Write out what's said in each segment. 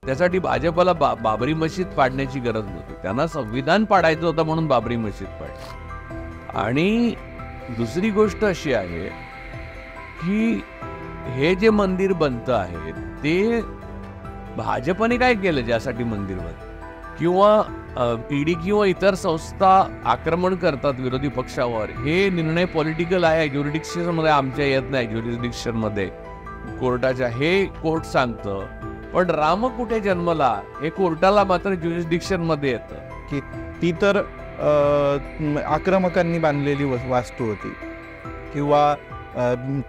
त्यासाठी भाजपला बाबरी मशीद पाडण्याची गरज नव्हती. त्यांना संविधान पाडायचं होतं म्हणून बाबरी मशीद पाडली. आणि दुसरी गोष्ट अशी आहे की हे जे मंदिर बनतं आहे ते भाजपने काय केलं ज्यासाठी मंदिर बनतं, किंवा ईडी किंवा इतर संस्था आक्रमण करतात विरोधी पक्षावर, हे निर्णय पॉलिटिकल आहे, ज्युरिडिक्शन मध्ये आमच्या येत नाही, ज्युरिडिक्शन मध्ये कोर्टाच्या, हे कोर्ट सांगतं. पण राम कुठे जन्मला हे कोर्टाला मात्र ज्युरिडिक्शन मध्ये येतं की ती तर आक्रमकांनी बांधलेली वास्तू होती किंवा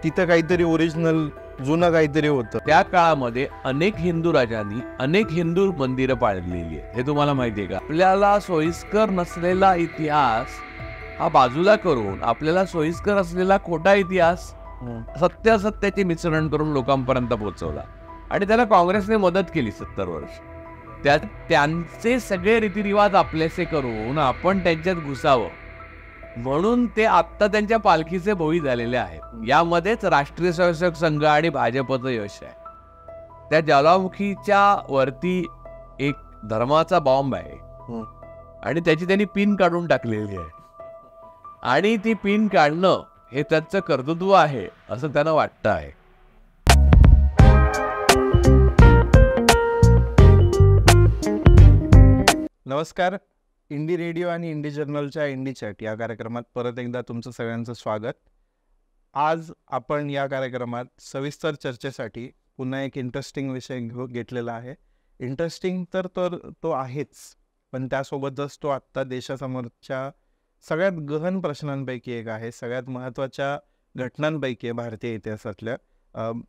तिथं काहीतरी ओरिजिनल जुनं काहीतरी होतं. त्या काळामध्ये अनेक हिंदू राजांनी अनेक हिंदू मंदिरं पाडलेली आहेत, हे तुम्हाला माहिती आहे का? आपल्याला सोयीस्कर नसलेला इतिहास हा बाजूला करून आपल्याला सोयीस्कर असलेला खोटा इतिहास सत्यासत्याचे मिश्रण करून लोकांपर्यंत पोहोचवला. आणि त्याला काँग्रेसने मदत केली 70 वर्ष. त्यांचे सगळे रीतिरिवाज आपलेसे करून आपण त्यांच्यात घुसावं म्हणून ते आत्ता त्यांच्या पालखीचे भोई झालेले आहेत. यामध्येच राष्ट्रीय स्वयंसेवक संघ आणि भाजपचं यश आहे. त्या ज्वालामुखीच्या वरती एक धर्माचा बॉम्ब आहे आणि त्याची त्यांनी पिन काढून टाकलेली आहे आणि ती पिन काढणं हे त्यांचं कर्तृत्व आहे असं त्यांना वाटतं आहे. नमस्कार. इंडी रेडिओ आणि इंडी जर्नलच्या इंडी चॅट या कार्यक्रमात परत एकदा तुमचं सगळ्यांचं स्वागत. आज आपण या कार्यक्रमात सविस्तर चर्चेसाठी पुन्हा एक इंटरेस्टिंग विषय घेतलेला आहे. इंटरेस्टिंग तर तो आहेच, पण त्यासोबतच तो आत्ता देशासमोरच्या सगळ्यात गहन प्रश्नांपैकी एक आहे, सगळ्यात महत्त्वाच्या घटनांपैकी आहे भारतीय इतिहासातल्या,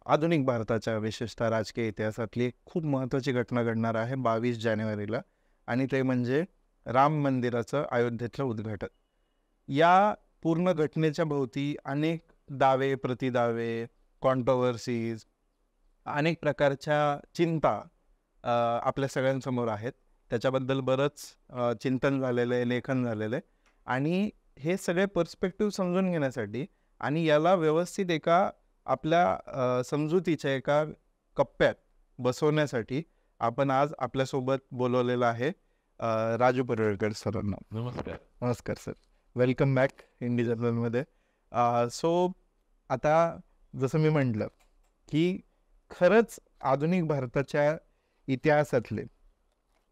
आधुनिक भारताच्या विशेषतः राजकीय इतिहासातली एक खूप महत्त्वाची घटना घडणार आहे 22 जानेवारीला, आणि ते म्हणजे राम मंदिराचं अयोध्येतलं उद्घाटन. या पूर्ण घटनेच्या भोवती अनेक दावे, प्रतिदावे, कॉन्ट्रोवर्सीज, अनेक प्रकारच्या चिंता आपल्या सगळ्यांसमोर आहेत. त्याच्याबद्दल बरंच चिंतन झालेलं आहे, लेखन झालेलं आहे, आणि हे सगळे पर्स्पेक्टिव्ह समजून घेण्यासाठी आणि याला व्यवस्थित एका आपल्या समजुतीच्या एका कप्प्यात बसवण्यासाठी आपण आज आपल्यासोबत बोलवलेलं आहे राजू परुळेकर सरांना. नमस्कार. नमस्कार सर, वेलकम बॅक इंडी जर्नलमध्ये. सो आता जसं मी म्हटलं की खरंच आधुनिक भारताच्या इतिहासातले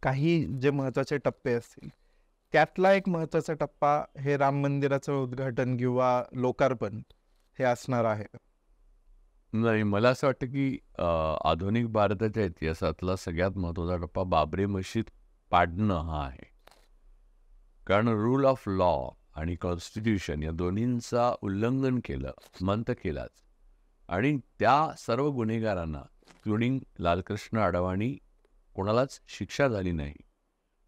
काही जे महत्त्वाचे टप्पे असतील त्यातला एक महत्त्वाचा टप्पा हे राम मंदिराचं उद्घाटन किंवा लोकार्पण हे असणार आहे. नाही, मला असं वाटतं की आधुनिक भारताच्या इतिहासातला सगळ्यात महत्त्वाचा टप्पा बाबरी मशीद पाडणं हा आहे. कारण रूल ऑफ लॉ आणि कॉन्स्टिट्यूशन या दोन्हींचा उल्लंघन केलं, मंत केलाच, आणि त्या सर्व गुन्हेगारांना इंक्लुडिंग लालकृष्ण अडवाणी कोणालाच शिक्षा झाली नाही.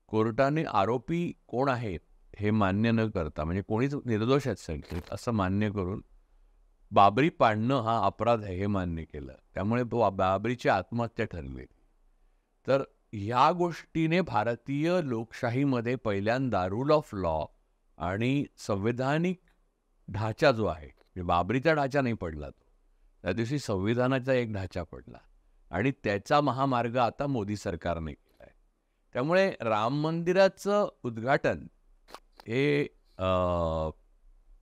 कोर्टाने आरोपी कोण आहेत हे मान्य न करता, म्हणजे कोणीच निर्दोष आहेत सगळे असं मान्य करून बाबरी पाडणं हा अपराध आहे हे मान्य केलं. त्यामुळे बाबरीची आत्महत्या ठरली. तर ह्या गोष्टीने भारतीय लोकशाहीमध्ये पहिल्यांदा रूल ऑफ लॉ आणि संवैधानिक ढाचा जो आहे, बाबरीचा ढाचा नाही पडला, तो त्या दिवशी संविधानाचा एक ढाचा पडला आणि त्याचा महामार्ग आता मोदी सरकारने केला आहे. त्यामुळे राम मंदिराचं उद्घाटन हे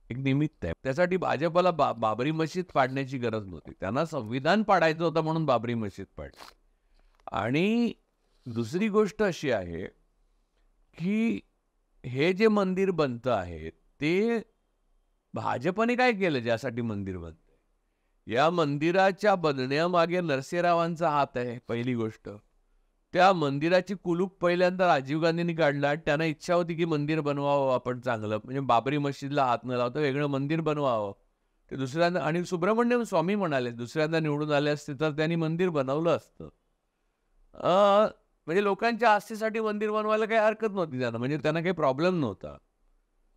एक निमित्त आहे. त्यासाठी भाजपला बाबरी मशीद पाडण्याची गरज नव्हती. त्यांना संविधान पाडायचं होतं म्हणून बाबरी मशीद पाडली. आणि दुसरी गोष्ट अशी आहे की हे जे मंदिर बनतं आहे ते भाजपने काय केलं ज्यासाठी मंदिर बनतंय. या मंदिराच्या बनण्यामागे नरसिंहरावांचा हात आहे. पहिली गोष्ट, त्या मंदिराची कुलूप पहिल्यांदा राजीव गांधींनी काढला आणि त्यांना इच्छा होती की मंदिर बनवावं आपण चांगलं, म्हणजे बाबरी मशीदला हात न लावता वेगळं मंदिर बनवावं. ते दुसऱ्यांदा, आणि सुब्रमण्यम स्वामी म्हणाले दुसऱ्यांदा निवडून आले असते तर त्यांनी मंदिर बनवलं असतं. म्हणजे लोकांच्या आस्थेसाठी मंदिर बनवायला काही हरकत नव्हती त्यांना, म्हणजे त्यांना काही प्रॉब्लेम नव्हता.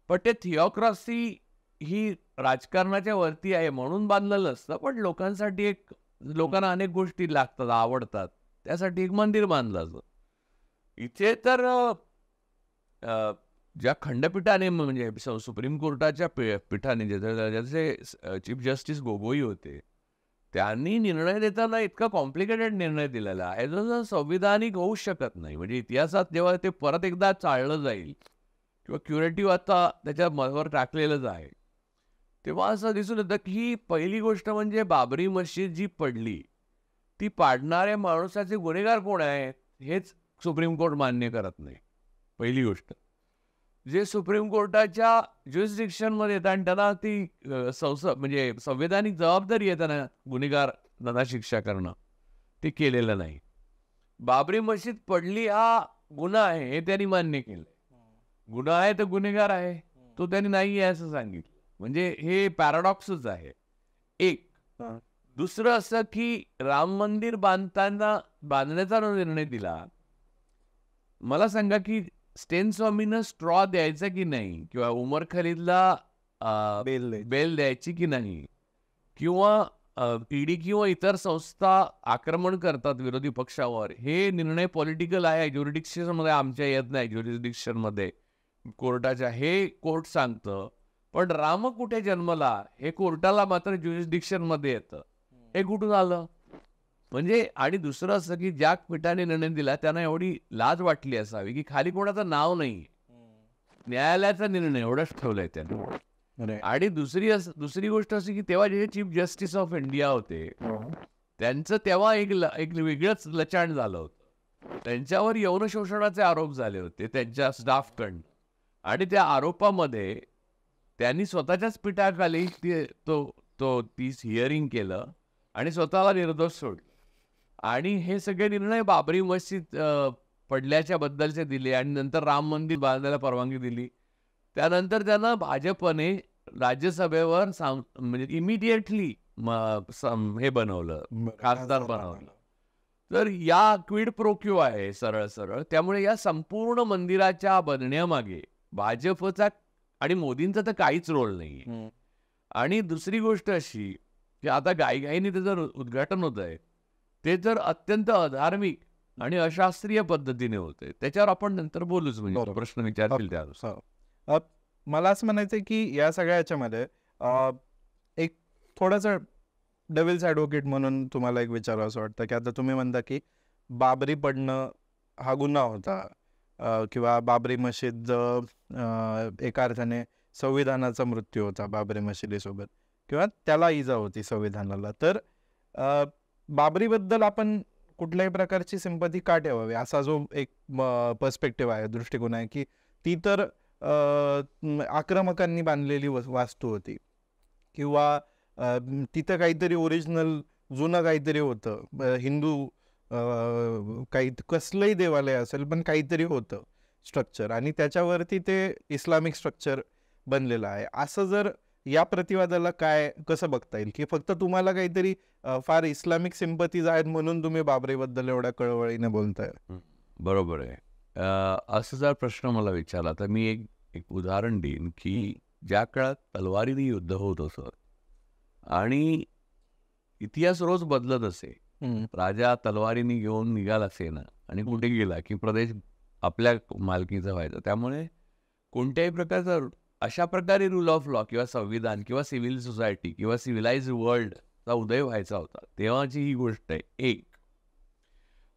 पण ते थिओक्रॉसी ही राजकारणाच्या वरती आहे म्हणून बांधलेलं असतं. पण लोकांसाठी लोकांना अनेक गोष्टी लागतात, आवडतात, त्यासाठी एक मंदिर बांधलं असं. इथे तर ज्या खंडपीठाने, म्हणजे सुप्रीम कोर्टाच्या पीठाने, ज्याचे चीफ जस्टिस गोगोई होते, त्यांनी निर्णय देताना इतका कॉम्प्लिकेटेड निर्णय दिलेला आहे जो संविधानिक होऊच शकत नाही. म्हणजे इतिहासात जेव्हा ते परत एकदा चाळलं जाईल किंवा क्युरेटिव्ह आता त्याच्या वर टाकलेलंच आहे, तेव्हा असं दिसून येतं की ही पहिली गोष्ट म्हणजे बाबरी मशीद जी पडली, ती पाडणाऱ्या माणसाचे गुन्हेगार कोण आहेत हेच सुप्रीम कोर्ट मान्य करत नाही. पहिली गोष्ट जे सुप्रीम कोर्टाच्या ज्युरिस्डिक्शनमध्ये येतात आणि त्यांना ती म्हणजे संवैधानिक जबाबदारी आहे त्यांना गुन्हेगारांना शिक्षा करणं, ते केलेलं नाही. बाबरी मशीद पडली हा गुन्हा आहे हे त्यांनी मान्य केलं. गुन्हा आहे तर गुन्हेगार आहे, तो त्यांनी नाही आहे असं सांगितलं. म्हणजे हे पॅराडॉक्सच आहे एक. दुसरं असं की राम मंदिर बांधण्याचा निर्णय दिला. मला सांगा की स्टेन स्वामीनं स्ट्रॉ द्यायचा की नाही, किंवा उमर खलिदला बेल द्यायची की नाही, किंवा ईडी किंवा इतर संस्था आक्रमण करतात विरोधी पक्षावर, हे निर्णय पॉलिटिकल आहे, ज्युरिडिक्शन मध्ये आमच्या येत नाही, ज्युरिडिक्शन मध्ये कोर्टाच्या, हे कोर्ट सांगतं. पण राम कुठे जन्मला हे कोर्टाला मात्र ज्युरिडिक्शन मध्ये येतं. हे कुठून आलं? म्हणजे आणि दुसरं असं की ज्या पीठाने निर्णय दिला त्यांना एवढी लाज वाटली असावी की खाली कोणाचं नाव नाही, न्यायालयाचा निर्णय एवढंच ठेवलंय त्याने. आणि दुसरी गोष्ट अशी की तेव्हा जे चीफ जस्टिस ऑफ इंडिया होते त्यांचं तेव्हा एक वेगळंच लचाण झालं होतं. त्यांच्यावर यौन शोषणाचे आरोप झाले होते त्यांच्या स्टाफकडनं, आणि त्या आरोपामध्ये त्यांनी स्वतःच्याच पीठाखाली ती हिअरिंग केलं आणि स्वतःला निर्दोष सोडलं. आणि हे सगळे निर्णय बाबरी मस्जिद पडल्याच्या बद्दलचे दिले, आणि नंतर राम मंदिर बांधायला परवानगी दिली. त्यानंतर त्यांना भाजपने राज्यसभेवर म्हणजे इमिडिएटली हे बनवलं, खासदार बनवलं. तर या क्विड प्रोक्यू आहे सरळ सरळ. त्यामुळे या संपूर्ण मंदिराच्या बनण्यामागे भाजपचा आणि मोदींचा तर काहीच रोल नाही. आणि दुसरी गोष्ट अशी की आता घाईघाईने त्याचं उद्घाटन होत आहे, ते तर अत्यंत अधार्मिक आणि अशास्त्रीय पद्धतीने होते. त्याच्यावर आपण नंतर बोलूच, म्हणजे प्रश्न विचारतील त्यानुसार. मला असं म्हणायचं की या सगळ्या याच्यामध्ये एक थोडंसं डेव्हिल्स ॲडव्होकेट म्हणून तुम्हाला एक विचारावं असं वाटतं की आता तुम्ही म्हणता की बाबरी पडणं हा गुन्हा होता, किंवा बाबरी मशीद एका अर्थाने संविधानाचा मृत्यू होता बाबरी मशिदीसोबत, किंवा त्याला इजा होती संविधानाला. तर बाबरीबद्दल आपण कुठल्याही प्रकारची सिंपती का ठेवावी, असा जो एक पर्स्पेक्टिव्ह आहे, दृष्टिकोन आहे की ती तर आक्रमकांनी बांधलेली वास्तू होती, किंवा तिथं काहीतरी ओरिजिनल जुनं काहीतरी होतं, हिंदू काही कसलंही देवालय असेल पण काहीतरी होतं स्ट्रक्चर, आणि त्याच्यावरती ते इस्लामिक स्ट्रक्चर बनलेलं आहे. असं जर या प्रतिवादाला कसं बघता येईल की फक्त तुम्हाला काहीतरी फार इस्लामिक सिंपतीज आहेत म्हणून तुम्ही बाबरीबद्दल एवढ्या कळवळीने बोलताय? बरोबर आहे. असं जर प्रश्न मला विचारला तर मी एक उदाहरण देईन की ज्या काळात तलवारीने युद्ध होत असत आणि इतिहास रोज बदलत असे, राजा तलवारीने घेऊन निघाला सेना आणि कुठे गेला की प्रदेश आपल्या मालकीचा व्हायचा. त्यामुळे कोणत्याही प्रकारचा अशा प्रकारे रूल ऑफ लॉ किंवा संविधान किंवा सिव्हिल सोसायटी किंवा सिव्हिलाइज वर्ल्डचा उदय व्हायचा होता, तेव्हाची ही गोष्ट आहे एक.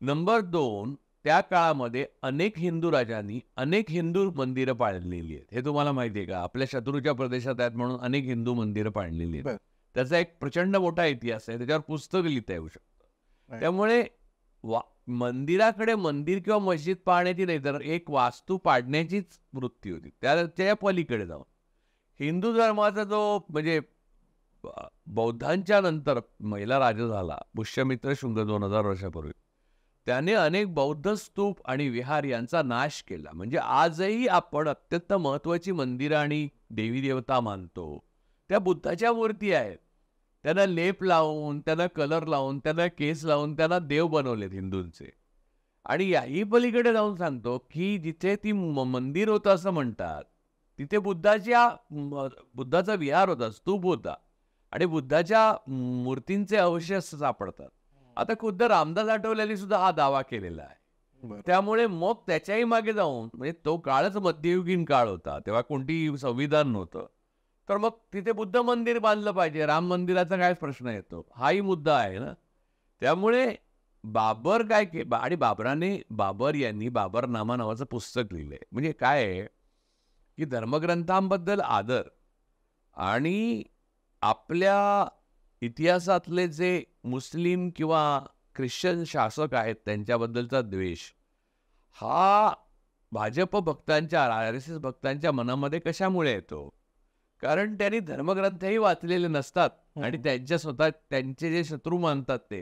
नंबर 2, त्या काळामध्ये अनेक हिंदू राजांनी अनेक हिंदू मंदिरं पाडलेली आहेत. हे तुम्हाला माहिती आहे का? आपल्या शत्रूच्या प्रदेशात आहेत म्हणून अनेक हिंदू मंदिरं पाडलेली आहेत. त्याचा एक प्रचंड मोठा इतिहास आहे, त्याच्यावर पुस्तक लिहिता येऊ शकतं. त्यामुळे मंदिराकडे मंदिर किंवा मस्जिद पाहण्याची नाही तर एक वास्तू पाडण्याचीच वृत्ती होती. त्याच्या पलीकडे जाऊन हिंदू धर्माचा जो म्हणजे बौद्धांच्या नंतर महिला राजा झाला पुष्यमित्र शुंग 2000 वर्षापूर्वी, त्याने अनेक बौद्ध स्तूप आणि विहार यांचा नाश केला. म्हणजे आजही आपण अत्यंत महत्वाची मंदिरं आणि देवी देवता मानतो त्या बुद्धाच्या मूर्ती आहेत. त्यांना लेप लावून, त्यांना कलर लावून, त्यांना केस लावून त्यांना देव बनवलेत हिंदूंचे. आणि याही पलीकडे जाऊन सांगतो की जिथे ती मंदिर होतं असं म्हणतात, तिथे बुद्धाचा विहार होता, स्तूप होता, आणि बुद्धाच्या मूर्तींचे अवशेष सापडतात. आता खुद्द रामदास आठवलेंनी सुद्धा हा दावा केलेला आहे. त्यामुळे मग त्याच्याही मागे जाऊन, म्हणजे तो काळच मध्ययुगीन काळ होता, तेव्हा कोणती संविधान नव्हतं, तर मग तिथे बुद्ध मंदिर बांधलं पाहिजे. राम मंदिराचा काय प्रश्न येतो? हाही मुद्दा आहे ना. त्यामुळे बाबर काय आणि बाबर यांनी बाबरनामा नावाचं पुस्तक लिहिलंय. म्हणजे काय आहे, की धर्मग्रंथांबद्दल आदर आणि आपल्या इतिहासातले जे मुस्लिम किंवा ख्रिश्चन शासक आहेत त्यांच्याबद्दलचा द्वेष हा भाजप भक्तांच्या, RSS भक्तांच्या मनामध्ये कशामुळे येतो? कारण त्यांनी धर्मग्रंथही वाचलेले नसतात आणि त्यांचे जे शत्रू मानतात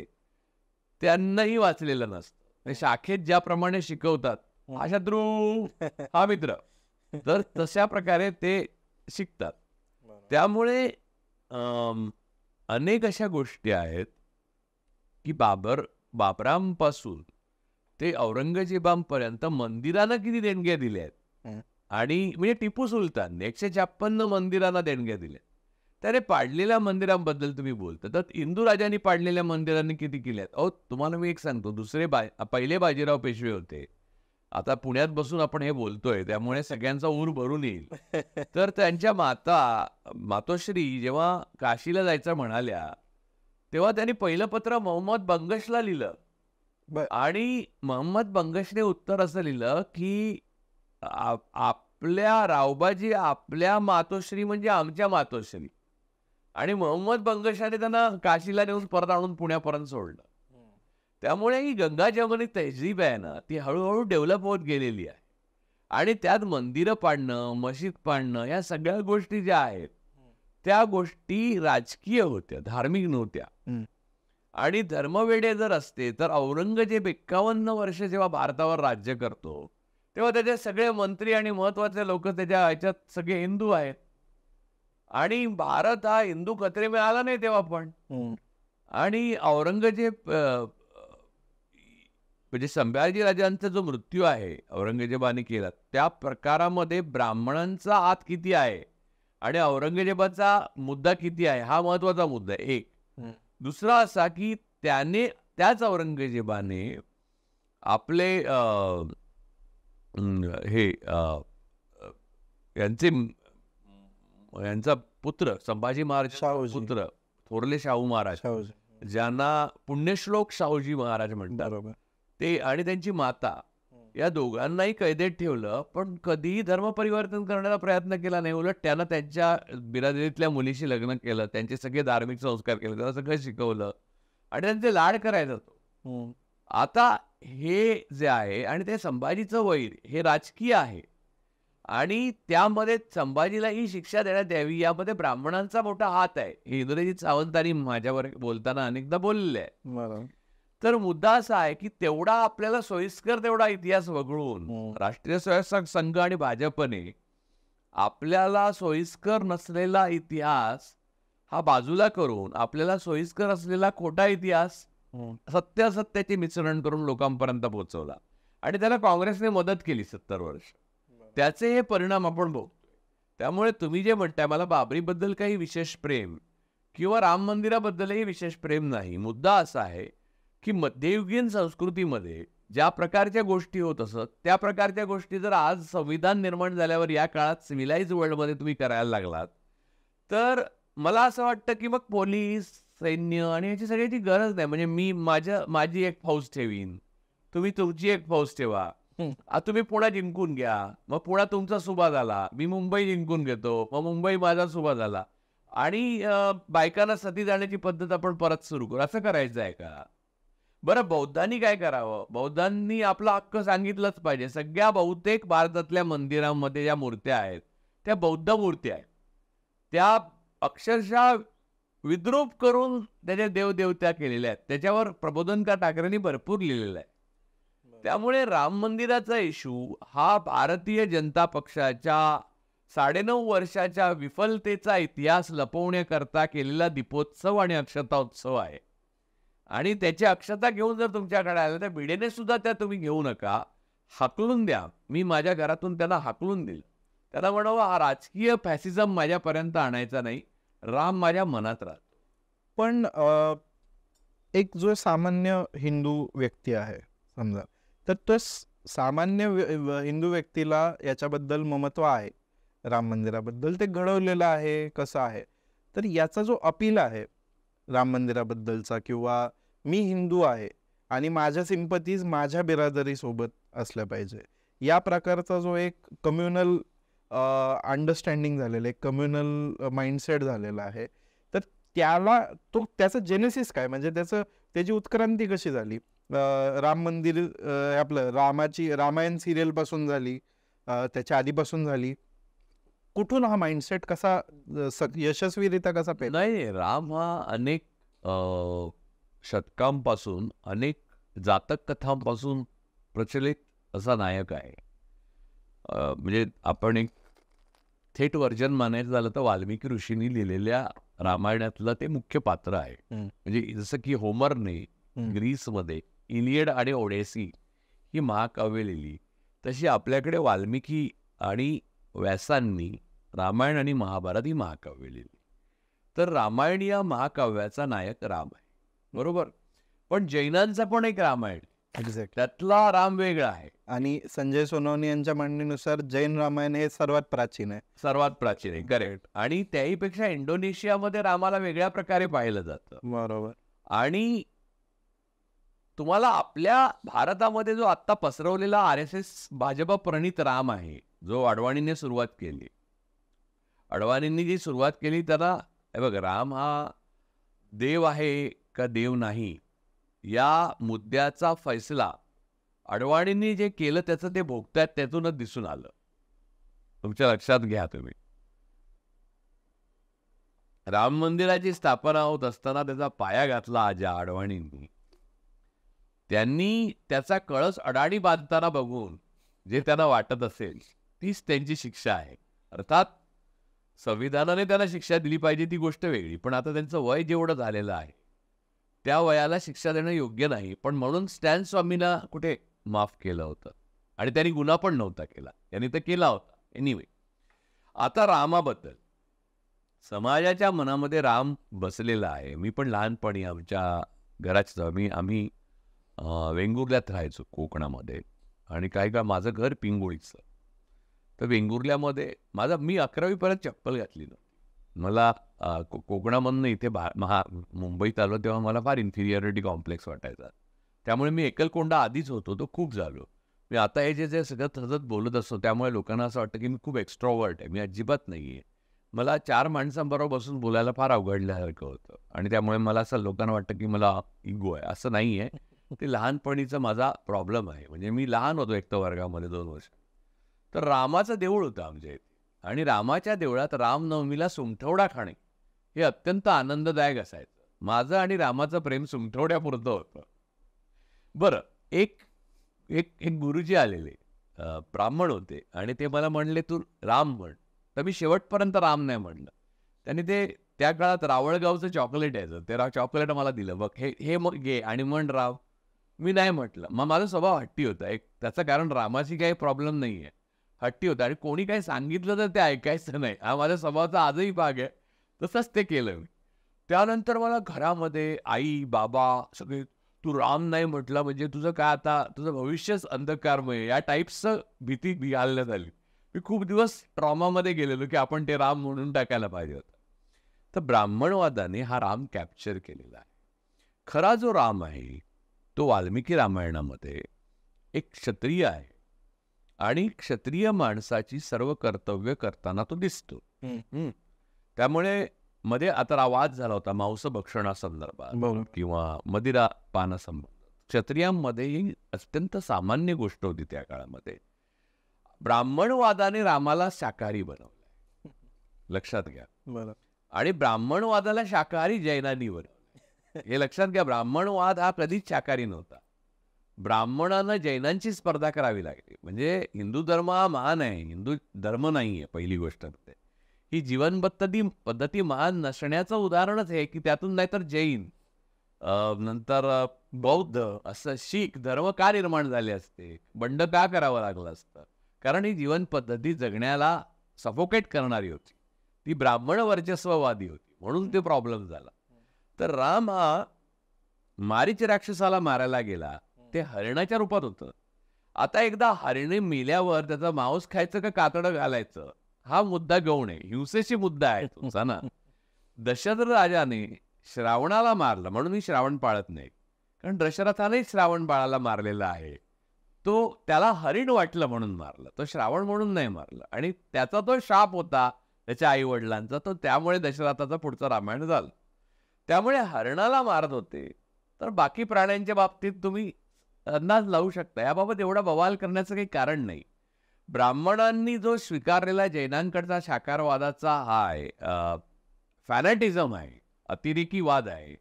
त्यांनाही वाचलेलं नसतं. शाखेत ज्याप्रमाणे शिकवतात, हा शत्रू हा मित्र, तर तशा प्रकारे ते शिकतात. त्यामुळे अनेक अशा गोष्टी आहेत की बाबरांपासून ते औरंगजेबांपर्यंत मंदिरांना किती देणग्या दिल्या आहेत. आणि म्हणजे टिपू सुलतान 156 मंदिरांना देणग्या दिल्या. त्याने पाडलेल्या मंदिरांबद्दल तुम्ही बोलता, तर हिंदू राजांनी पाडलेल्या मंदिरांनी किती केल्यात? अहो, तुम्हाला मी एक सांगतो, पहिले बाजीराव पेशवे होते. आता पुण्यात बसून आपण हे बोलतोय, त्यामुळे सगळ्यांचा ऊर भरून येईल. तर त्यांच्या मातोश्री जेव्हा काशीला जायचं म्हणाल्या, तेव्हा त्यांनी पहिलं पत्र मोहम्मद बंगशला लिहिलं. आणि मोहम्मद बंगशने उत्तर असं लिहिलं की आपल्या रावबाजी आपल्या मातोश्री म्हणजे आमच्या मातोश्री. आणि मोहम्मद बंगशाने त्यांना काशीला नेऊन परत आणून पुण्यापर्यंत सोडलं. त्यामुळे ही गंगा जमुनी तहजीब आहे ना, ती हळूहळू डेव्हलप होत गेलेली आहे. आणि त्यात मंदिरं पाडणं, मशीद पाडणं, या सगळ्या गोष्टी ज्या आहेत त्या गोष्टी राजकीय होत्या, धार्मिक नव्हत्या. आणि धर्मवेडे जर असते तर औरंगजेब 51 वर्ष जेव्हा भारतावर राज्य करतो तेव्हा त्याचे सगळे मंत्री आणि महत्वाचे लोक त्याच्या ह्याच्यात सगळे हिंदू आहेत. आणि भारत हा हिंदू कचरे मिळाला नाही तेव्हा पण. आणि औरंगजेब म्हणजे संभाजी राजांचा जो मृत्यू आहे औरंगजेबाने केला, त्या प्रकारामध्ये ब्राह्मणांचा हात किती आहे आणि औरंगजेबाचा मुद्दा किती आहे हा महत्वाचा मुद्दा आहे. एक दुसरा असा की त्याच औरंगजेबाने आपले यांचा पुत्र संभाजी महाराज पुत्र थोरले शाहू महाराज, ज्यांना पुण्यश्लोक शाहूजी महाराज म्हणतात, ते आणि त्यांची माता, या दोघांनाही कैदेत ठेवलं. पण कधीही धर्म परिवर्तन करण्याचा प्रयत्न केला नाही. उलट त्यांना त्यांच्या बिरादरीतल्या मुलीशी लग्न केलं, त्यांचे सगळे धार्मिक संस्कार केले, त्यांना सगळं शिकवलं आणि त्यांचे लाड करायचा होतो. आता हे जे आहे आणि ते संभाजीचं वैर हे राजकीय आहे आणि त्यामध्ये संभाजीला ही शिक्षा देण्यात यावी यामध्ये ब्राह्मणांचा मोठा हात आहे. हे इंद्रजित सावंतांनी माझ्यावर बोलताना अनेकदा बोललेले आहे. तर मुद्दा असा आहे की तेवढा आपल्याला सोयीस्कर तेवढा इतिहास वगळून राष्ट्रीय स्वयंसेवक संघ आणि भाजपने आपल्याला सोयीस्कर नसलेला इतिहास हा बाजूला करून आपल्याला सोयीस्कर असलेला खोटा इतिहास सत्यासत्याचे मिश्रण करून लोकांपर्यंत पोहोचवला. आणि त्याला काँग्रेसने मदत केली 70 वर्ष. त्याचे हे परिणाम आपण बघतोय. त्यामुळे तुम्ही जे म्हणताय मला बाबरीबद्दल काही विशेष प्रेम किंवा राम मंदिराबद्दलही विशेष प्रेम नाही. मुद्दा असा आहे की मध्ययुगीन संस्कृतीमध्ये ज्या प्रकारच्या गोष्टी होत असत त्या प्रकारच्या गोष्टी जर आज संविधान निर्माण झाल्यावर या काळात सिव्हिलाइज वर्ल्डमध्ये तुम्ही करायला लागलात तर मला असं वाटतं की मग पोलीस, सैन्य आणि याची सगळ्याची गरज नाही. म्हणजे मी माझी एक फौज ठेवीन, तुम्ही तुमची एक फौज ठेवा, तुम्ही पुणा जिंकून घ्या, मग पुणा तुमचा सुभा झाला, मी मुंबई जिंकून घेतो, मग मुंबई माझा सुभा झाला आणि बायकांना सती जाण्याची पद्धत आपण परत सुरू करू, असं करायचं आहे का? बरं, बौद्धांनी काय करावं? बौद्धांनी आपला हक्क सांगितलंच पाहिजे. सगळ्या बहुतेक भारतातल्या मंदिरांमध्ये ज्या मूर्त्या आहेत त्या बौद्ध मूर्त्या आहेत. त्या अक्षरशः विद्रूप करून त्याच्या देवदेवत्या केलेल्या आहेत. त्याच्यावर प्रबोधनकार ठाकरेंनी भरपूर लिहिलेलं आहे. त्यामुळे राम मंदिराचा इश्यू हा भारतीय जनता पक्षाच्या 9.5 वर्षाच्या विफलतेचा इतिहास लपवण्याकरता केलेला दीपोत्सव आणि अक्षता उत्सव आहे. आणि त्याची अक्षता घेऊन जर तुमच्याकडे आलं तर भिडेने सुद्धा त्या तुम्ही घेऊ नका, हाकलून द्या. मी माझ्या घरातून त्यांना हाकलून दिलं. त्याला म्हणावं हा राजकीय फॅसिझम माझ्यापर्यंत आणायचा नाही, राम माझ्या मनात राहतो. पण एक जो सामान्य हिंदू व्यक्ती आहे समजा, तर तो सामान्य हिंदू व्यक्तीला याच्याबद्दल ममत्व आहे. राम मंदिराबद्दल, ते घडवलेलं आहे कसं आहे. तर याचा जो अपील आहे राम मंदिराबद्दलचा, किंवा मी हिंदू आहे आणि माझ्या सिंपतीज माझ्या बिरादरीसोबत असल्या पाहिजे, या प्रकारचा जो एक कम्युनल अंडरस्टँडिंग झालेलं, एक कम्युनल माइंडसेट झालेला आहे. तर त्याचं जेनेसिस काय, म्हणजे त्याची उत्क्रांती कशी झाली? राम मंदिर आपलं रामायण सिरियल पासून झाली, त्याच्या आधीपासून झाली? कुठून हा माइंडसेट कसा यशस्वीरित्या कसा पेलला? नाही, राम हा अनेक शतकांपासून, अनेक जातक कथांपासून प्रचलित असा नायक आहे. म्हणजे आपण एक थेट वर्जन मानायचं झालं तर वाल्मिकी ऋषींनी लिहिलेल्या रामायणातलं ते मुख्य पात्र आहे. म्हणजे जसं की होमरने ग्रीसमध्ये इलियड आणि ओडेसी ही महाकाव्य लिहिली, तशी आपल्याकडे वाल्मिकी आणि व्यासांनी रामायण आणि महाभारत ही महाकाव्य लिहिली. तर रामायण या महाकाव्याचा नायक राम आहे, बरोबर. पण जैनांचा पण एक रामायण, एक्झॅक्ट, त्यातला राम वेगळा आहे. आणि संजय सोनवणे यांच्या म्हणणीनुसार जैन रामायण हे सर्वात प्राचीन आहे. सर्वात प्राचीन आहे, करेक्ट. आणि त्याहीपेक्षा इंडोनेशियामध्ये रामाला वेगळ्या प्रकारे पाहिलं जातं. बरोबर. आणि तुम्हाला आपल्या भारतामध्ये जो आत्ता पसरवलेला RSS भाजपा प्रणित राम आहे, जो अडवाणीने सुरुवात केली, अडवाणींनी जी सुरुवात केली त्याला, हे बघ, राम हा देव आहे का देव नाही या मुद्द्याचा फैसला अडवाणींनी जे केलं त्याचं ते भोगतायत, त्यातूनच दिसून आलं. तुमच्या लक्षात घ्या तुम्ही. राम मंदिराची स्थापना होत असताना त्याचा पाया घातला आजा अडवाणींनी. त्यांनी त्याचा कळस अडाणी बांधताना बघून जे त्यांना वाटत असेल तीच त्यांची शिक्षा आहे. अर्थात संविधानाने त्यांना शिक्षा दिली पाहिजे ती गोष्ट वेगळी, पण आता त्यांचं वय जेवढं झालेलं आहे त्या वयाला शिक्षा देणं योग्य नाही. पण म्हणून स्टॅन स्वामींना कुठे माफ केलं होतं, आणि त्यांनी गुन्हा पण नव्हता केला, यांनी तर केला होता. एनिवे, आता रामाबद्दल समाजाच्या मनामध्ये राम बसलेला आहे. मी पण लहानपणी आमच्या घराच्या आम्ही वेंगुर्ल्यात राहायचो कोकणामध्ये, आणि काही काळ माझं घर पिंगोळीचं. तर वेंगुर्ल्यामध्ये मी 11वीपर्यंत चप्पल घातली नव्हती. मला कोकणामधनं इथे मुंबईत आलो तेव्हा मला फार इन्फिरियरिटी कॉम्प्लेक्स वाटायचा. त्यामुळे मी एकलकोंडा आधीच होतो, तो खूप झालो. मी आता हे जे सगळं सतत बोलत असतो त्यामुळे लोकांना असं वाटतं की मी खूप एक्स्ट्रॉवर्ट आहे. मी अजिबात नाही आहे. मला 4 माणसांबरोबर बसून बोलायला फार अवघडल्यासारखं होतं, आणि त्यामुळे मला असं लोकांना वाटतं की मला इगो आहे. असं नाही आहे, ते लहानपणीचा माझा प्रॉब्लेम आहे. म्हणजे मी लहान होतो एक तर वर्गामध्ये 2 वर्ष. तर रामाचं देऊळ होतं आमच्या इथे, आणि रामाच्या देवळात रामनवमीला सुमठवडा खाणे हे अत्यंत आनंददायक असायचं. माझं आणि रामाचं प्रेम सुमठवड्यापुरतं होतं. बरं, एक एक एक गुरुजी आलेले, ब्राह्मण होते, आणि ते मला म्हणले तू राम म्हण. तर मी शेवटपर्यंत राम नाही म्हणलं. त्यांनी ते त्या काळात रावळगावचं चॉकलेट यायचं, ते चॉकलेट मला दिलं, बघ हे मग घे आणि म्हण राव. मी नाही म्हटलं. मग माझा स्वभाव हट्टी होता एक, त्याचं कारण रामाशी काही प्रॉब्लेम नाही आहे, हट्टी होता, आणि कोणी काही सांगितलं तर ते ऐकायचं नाही. हा माझ्या स्वभावाचा आजही भाग आहे. तसंच ते केलं मी. त्यानंतर मला घरामध्ये आई बाबा सगळे, तू राम नाही म्हटलं म्हणजे तुझं काय, आता तुझं भविष्यच अंधकारमय, या टाईप्सचं भीती घालण्यात आली. मी खूप दिवस ट्रॉमामध्ये गेलेलो की आपण ते राम म्हणून टाकायला पाहिजे होतं. तर ब्राह्मणवादाने हा राम कॅप्चर केलेला आहे. खरा जो राम आहे तो वाल्मिकी रामायणामध्ये एक क्षत्रिय आहे, आणि क्षत्रिय माणसाची सर्व कर्तव्य करताना तो दिसतो. त्यामुळे मध्ये आता वाद झाला होता मांस भक्षणासंदर्भात किंवा मदिरा पानासंबंधात. क्षत्रियांमध्ये ही अत्यंत सामान्य गोष्ट होती त्या काळामध्ये. ब्राह्मणवादाने रामाला शाकाहारी बनवलंय, लक्षात घ्या. बरं. आणि ब्राह्मणवादाला शाकाहारी जैनांनी बनवलंय, हे लक्षात घ्या. ब्राह्मणवाद हा कधीच शाकाहारी नव्हता. ब्राह्मणांना जैनांची स्पर्धा करावी लागली. म्हणजे हिंदू धर्म हा महान आहे, हिंदू धर्म नाही आहे. पहिली गोष्ट म्हणजे ही जीवन पद्धती महान नसण्याचं उदाहरणच आहे की त्यातून नाहीतर जैन, नंतर बौद्ध, असं शीख धर्म का निर्माण झाले असते, बंड का करावं लागलं असतं, कारण ही जीवन पद्धती जगण्याला सफोकेट करणारी होती. ती ब्राह्मण वर्चस्ववादी होती, म्हणून ते प्रॉब्लेम झाला. तर राम हा मारीच राक्षसाला मारायला गेला, ते हरणाच्या रूपात होतं. आता एकदा हरणे मेल्यावर त्याचं मांस खायचं का कातडं घालायचं हा मुद्दा गौण आहे, हिंसेची मुद्दा आहे तुमचा ना. दशरथ राजाने श्रावणाला मारलं म्हणून मी श्रावण पाळत नाही, कारण दशरथाने श्रावण बाळाला मारलेला आहे. तो त्याला हरिण वाटलं म्हणून मारलं, तो श्रावण म्हणून नाही मारलं. आणि त्याचा तो शाप होता त्याच्या आई वडिलांचा, तो त्यामुळे दशरथाचं पुढचं रामायण झालं. त्यामुळे हरणाला मारत होते, तर बाकी प्राण्यांच्या बाबतीत तुम्ही अंदाज लावू शकता. याबाबत एवढा बवाल करण्याचं काही कारण नाही. ब्राह्मणांनी जो स्वीकारलेला जैनांकडचा शाकारवादाचा हा आहे, फॅनॅटिझम आहे, अतिरेकीवाद आहे,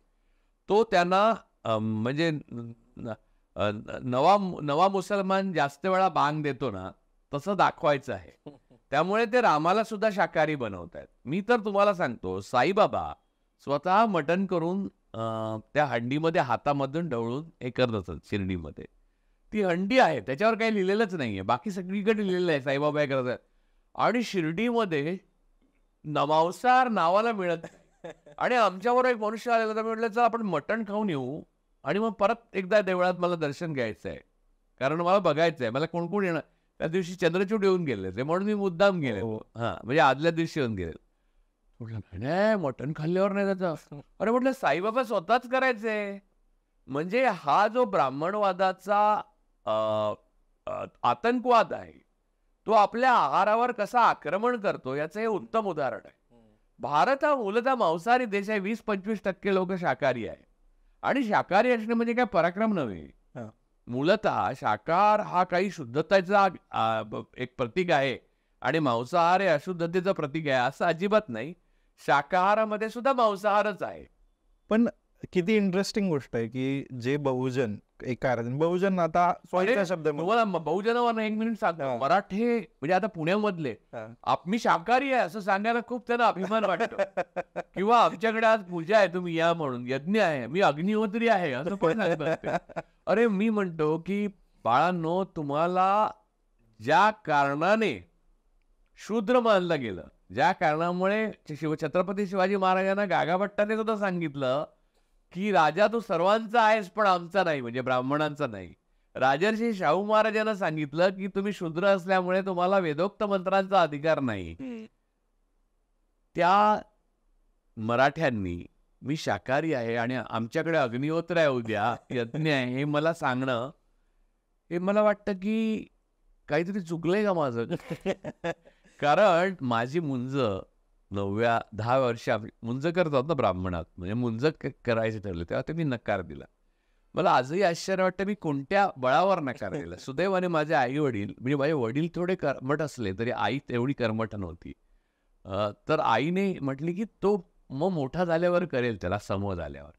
तो त्यांना म्हणजे नवा मुसलमान जास्त वेळा बांग देतो ना, तसं दाखवायचं आहे. त्यामुळे ते रामाला सुद्धा शाकाहारी बनवत आहेत. मी तर तुम्हाला सांगतो, साईबाबा स्वतः मटण करून त्या हंडीमध्ये हातामधून ढवळून हे करत असत. शिर्डीमध्ये ती हंडी आहे, त्याच्यावर काही लिहिलेलंच नाहीये, बाकी सगळीकडे लिहिलेलं आहे साईबाबा हे करत आहेत. आणि शिर्डीमध्ये मांसाहार नावाला मिळत नाही. आणि आमच्यावर एक मनुष्य आलेला, तर म्हटलं चल आपण मटण खाऊन येऊ आणि मग परत एकदा देवळात मला दर्शन घ्यायचं आहे, कारण मला बघायचं आहे मला कोण कोण येणार. त्या दिवशी चंद्रचूड येऊन गेले ते, म्हणून मी मुद्दाम गेले. हा, म्हणजे आदल्या दिवशी येऊन गेले. म्हटलं नाही, मटण खाल्ल्यावर नाही त्याचं. अरे म्हटलं साईबाबा स्वतःच करायचे. म्हणजे हा जो ब्राह्मणवादाचा आतंकवाद आहे, तो आपल्या आहारावर कसा आक्रमण करतो याचं हे उत्तम उदाहरण आहे. भारत हा मूलतः मांसाहारी देश आहे. 20-25% लोक शाकाहारी आहे. आणि शाकाहारी असणे म्हणजे काय पराक्रम नव्हे. मूलतः शाकाहार हा काही शुद्धतेचा एक प्रतीक आहे आणि मांसाहार हे अशुद्धतेचं प्रतीक आहे असं अजिबात नाही. शाकाहारामध्ये सुद्धा मांसाहारच आहे. पण किती इंटरेस्टिंग गोष्ट आहे की जे बहुजन बहुजन आता स्वाईचा शब्द तुम्हाला बहुजनावर एक मिनिट सांगतो. मराठे म्हणजे आता पुण्यामधले मी शाकाहारी आहे असं सांगायला खूप त्यांना अभिमान वाटतो. किंवा आमच्याकडे आज पूजा आहे तुम्ही या म्हणून, यज्ञ आहे, मी अग्निहोत्री आहे असं पण सांगतात. अरे मी म्हणतो की बाळांनो, तुम्हाला ज्या कारणाने शूद्र मानलं गेलं, ज्या कारणामुळे छत्रपती शिवाजी महाराजांना गागाभट्टाने सुद्धा सांगितलं की राजा तू सर्वांचा आहेस पण आमचा नाही, म्हणजे ब्राह्मणांचा नाही. राजर्षी शाहू महाराजांना सांगितलं की तुम्ही शूद्र असल्यामुळे तुम्हाला वेदोक्त मंत्रांचा अधिकार नाही. त्या मराठ्यांनी मी शाकाहारी आहे आणि आमच्याकडे अग्निहोत्र आहे, उद्या यज्ञ आहे, हे मला सांगणं, हे मला वाटतं की काहीतरी चुकलंय का माझं. कारण माझी मुंज 9-10 वर्ष मुंज करतात ना ब्राह्मणात, म्हणजे मुंज करायचे ठरले तेव्हा ते मी नकार दिला. मला आजही आश्चर्य वाटतं मी कोणत्या बळावर नकार दिला. सुदैवाने माझे आई वडील, म्हणजे माझे वडील थोडे कर्मठ असले तरी आई तेवढी कर्मठ नव्हती. तर आईने म्हटली की तो मग मोठा झाल्यावर करेल, त्याला समज आल्यावर.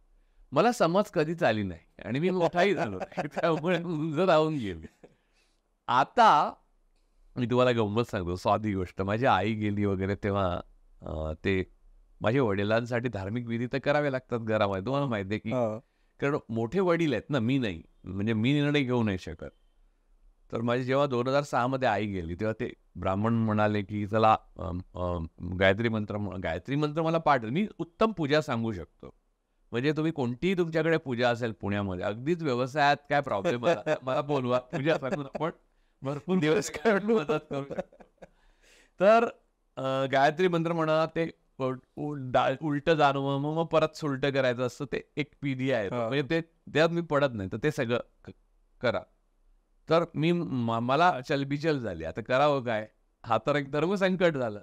मला समज कधीच आली नाही आणि मी मोठाही झालो नाही, त्यामुळे मुंज राहून गेली. आता मी तुम्हाला गंमत सांगतो, साधी गोष्ट. माझी आई गेली वगैरे तेव्हा ते माझ्या वडिलांसाठी धार्मिक विधी तर करावे लागतात घरामध्ये, तुम्हाला माहिती आहे की, कारण मोठे वडील आहेत ना, मी नाही, म्हणजे मी निर्णय घेऊ नाही शकत. तर माझी जेव्हा 2006 मध्ये आई गेली तेव्हा ते ब्राह्मण म्हणाले की चला गायत्री मंत्र मला पाठ, मी उत्तम पूजा सांगू शकतो, म्हणजे तुम्ही कोणतीही तुमच्याकडे पूजा असेल पुण्यामध्ये, अगदीच व्यवसायात काय प्रॉब्लेम मला बोलवा, पूजा सांगून आपण भरपूर दिवस मदत करू. तर गायत्री मंत्र म्हणा, ते उलट जाणवं, मग परत सुलट करायचं असतं, ते एक पिढी आहे, म्हणजे ते त्यात मी पडत नाही, तर ते सगळं करा. तर मला चलबिचल झाली, आता करावं काय, हा तर एक धर्मसंकट झालं.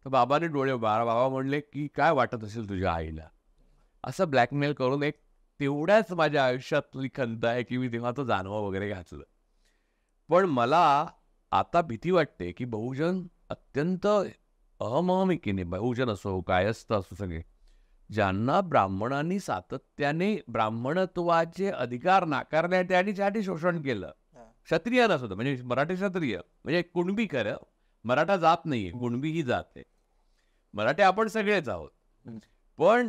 तर बाबाने डोळे बाबा म्हणले की काय वाटत असेल तुझ्या आईला, असं ब्लॅकमेल करून एक तेवढ्याच माझ्या आयुष्यातली खंत आहे की मी तेव्हा तो जानवा वगैरे घातलं. पण मला आता भीती वाटते की बहुजन अत्यंत अहमहमिकीने, बहुजन असो कायस्थ असो, सगळे ज्यांना ब्राह्मणांनी सातत्याने ब्राह्मणत्वाचे अधिकार नाकारण्यात आणि त्यासाठी शोषण केलं, क्षत्रियांना सुद्धा, म्हणजे मराठी क्षत्रिय म्हणजे कुणबी, खरं मराठा जात नाहीये, कुणबी ही जात आहे, मराठी आपण सगळेच आहोत. पण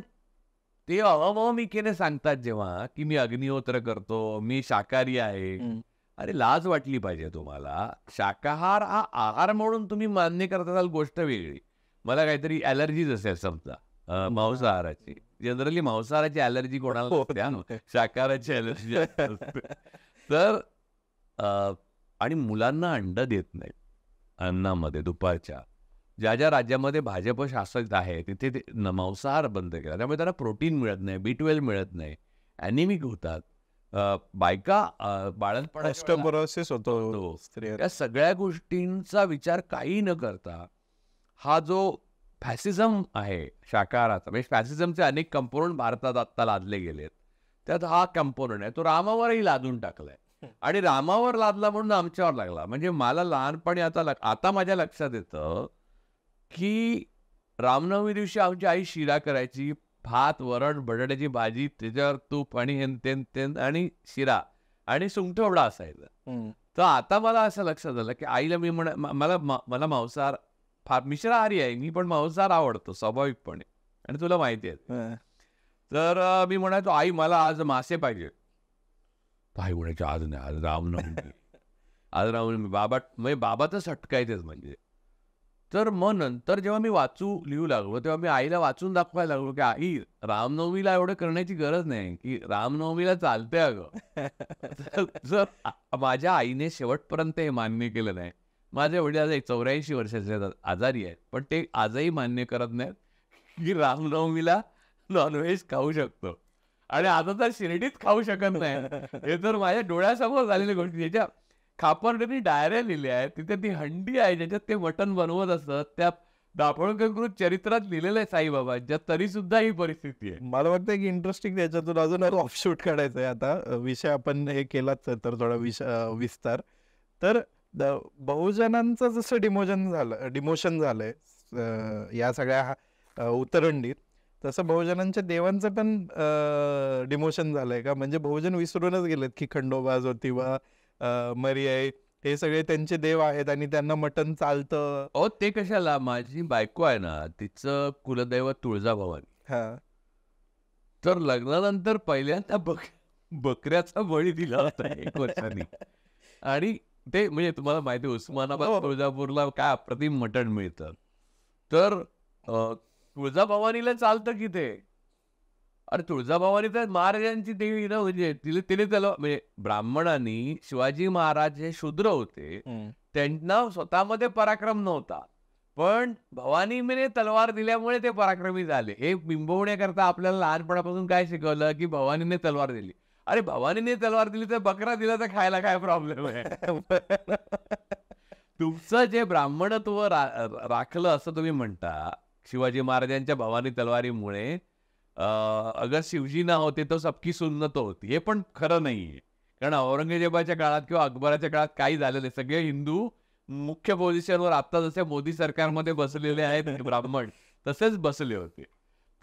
ते अहमहमिकेने सांगतात जेव्हा की मी अग्निहोत्र करतो, मी शाकाहारी आहे, अरे लाज वाटली पाहिजे तुम्हाला. शाकाहार हा आहार म्हणून तुम्ही मान्य करत असाल गोष्ट वेगळी. मला काहीतरी ॲलर्जीज असेल समजा मांसाहाराची, जनरली मांसाहाराची ॲलर्जी कोणाला नसते, शाकाहाराची ॲलर्जी तर आणि मुलांना अंड देत नाही अन्नामध्ये दुपारच्या, ज्या ज्या राज्यामध्ये भाजप शासक आहे तिथे ते मांसाहार बंद केला, त्यामुळे त्यांना प्रोटीन मिळत नाही, B12 मिळत नाही, ॲनिमिक होतात. बायका बाळंतपणाच्या वेळेला ऑस्टिओपोरोसिस होतो होतो. स्त्रिया. या सगळ्या गोष्टींचा विचार काही न करता हा जो फॅसिझम आहे शाकाहाराचा, म्हणजे फॅसिझमचे अनेक कंपोनंट भारतात आत्ता लादले गेलेत, त्यात हा कंपोनंट आहे तो रामावरही लादून टाकलाय. आणि रामावर लादला म्हणून आमच्यावर लागला. म्हणजे मला लहानपणी आता माझ्या लक्षात येतं की रामनवमी दिवशी आमची आई शिरा करायची, भात, वरण, बटाट्याची भाजी, त्याच्यावर तूप आणि हेन तेन तेन आणि शिरा आणि सुंठवडा असायचा. तर आता मला असं लक्षात आलं की आईला मी मला मांसाहार फार मिश्राहारी आहे मी, पण मांसाहार आवडतो स्वाभाविकपणे आणि तुला माहिती आहे. तर मी म्हणायचो, आई मला आज मासे पाहिजे. आई म्हणायचे आज नाही, आज रामनवमी. आज रामनवमी. बाबा तर सटकायचेच म्हणजे. तर मग नंतर जेव्हा मी लिहू लागलो, तेव्हा मी आईला वाचून दाखवायला लागलो की आई, रामनवमीला एवढं करण्याची गरज नाही, की रामनवमीला चालते अगं. जर माझ्या आईने शेवटपर्यंत हे मान्य केलं नाही. माझे वडील आज 84 वर्षाचे आजारी आहेत, पण ते आजही मान्य करत नाहीत की रामनवमीला नॉनव्हेज खाऊ शकतो. आणि आता तर शिर्डीत खाऊ शकत नाही. हे तर माझ्या डोळ्यासमोर झालेली गोष्टी. ज्याच्या खापरने डायऱ्या लिहिल्या आहेत, तिथे ती हंडी आहे ज्याच्यात ते मटण बनवत असत. त्या दाभोळकर चरित्रात लिहिलेलं आहे साईबाबांच्या, तरी सुद्धा ही परिस्थिती आहे. मला वाटतं की इंटरेस्टिंग त्याच्यातून अजून ऑफशूट काढायचं आहे. आता विषय आपण हे केलाच तर थोडा विस्तार. तर बहुजनांचं जसं डिमोशन झालंय या सगळ्या उतरंडीत, तसं बहुजनांच्या देवांचं पण डिमोशन झालंय का? म्हणजे बहुजन विसरूनच गेलेत की खंडोबा, ज्योतिबा, मरियाई हे सगळे त्यांचे देव आहेत आणि त्यांना मटण चालतं. ते कशाला? माझी बायको आहे ना, तिचं कुलदैवत तुळजाभवानी. हा, तर लग्नानंतर पहिल्यांदा बकऱ्याचा बळी दिला होता 1 वर्षांनी. आणि ते म्हणजे तुम्हाला माहिती आहे उस्मानाबाद तुळजापूरला काय अप्रतिम मटण मिळतं. तर तुळजाभवानीला चालतं की ते. अरे तुळजाभवानी तर महाराजांची देवी ना, म्हणजे तिने त्याला म्हणजे ब्राह्मणांनी, शिवाजी महाराज हे शूद्र होते, त्यांना स्वतःमध्ये पराक्रम नव्हता, पण भवानीने तलवार दिल्यामुळे ते पराक्रमी झाले. हे बिंबवण्याकरता आपल्याला लहानपणापासून काय शिकवलं की भवानीने तलवार दिली. अरे भवानीने तलवार दिली तर बकरा दिला तर खायला काय प्रॉब्लेम आहे? तुमचं जे ब्राह्मणत्व राखलं असं तुम्ही म्हणता शिवाजी महाराजांच्या भवानी तलवारीमुळे. अगर शिवजी ना होते तर सबकी सुन्नत होती. हे पण खरं नाहीये. कारण औरंगजेबाच्या काळात किंवा अकबराच्या काळात काही झालं नाही. सगळे हिंदू मुख्य पोझिशनवर आता जसे मोदी सरकारमध्ये बसलेले आहेत ब्राह्मण, तसेच बसले होते.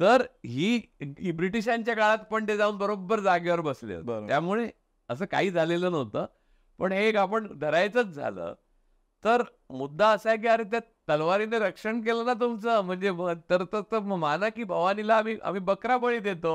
तर ही ब्रिटिशांच्या काळात पण ते जाऊन बरोबर जागेवर बसले होते. त्यामुळे असं काही झालेलं नव्हतं. पण हे एक आपण धरायचंच झालं. तर मुद्दा असा आहे की अरे त्या तलवारीने रक्षण केलं ना तुमचं, म्हणजे तर माना की भवानीला आम्ही बकरा बळी देतो,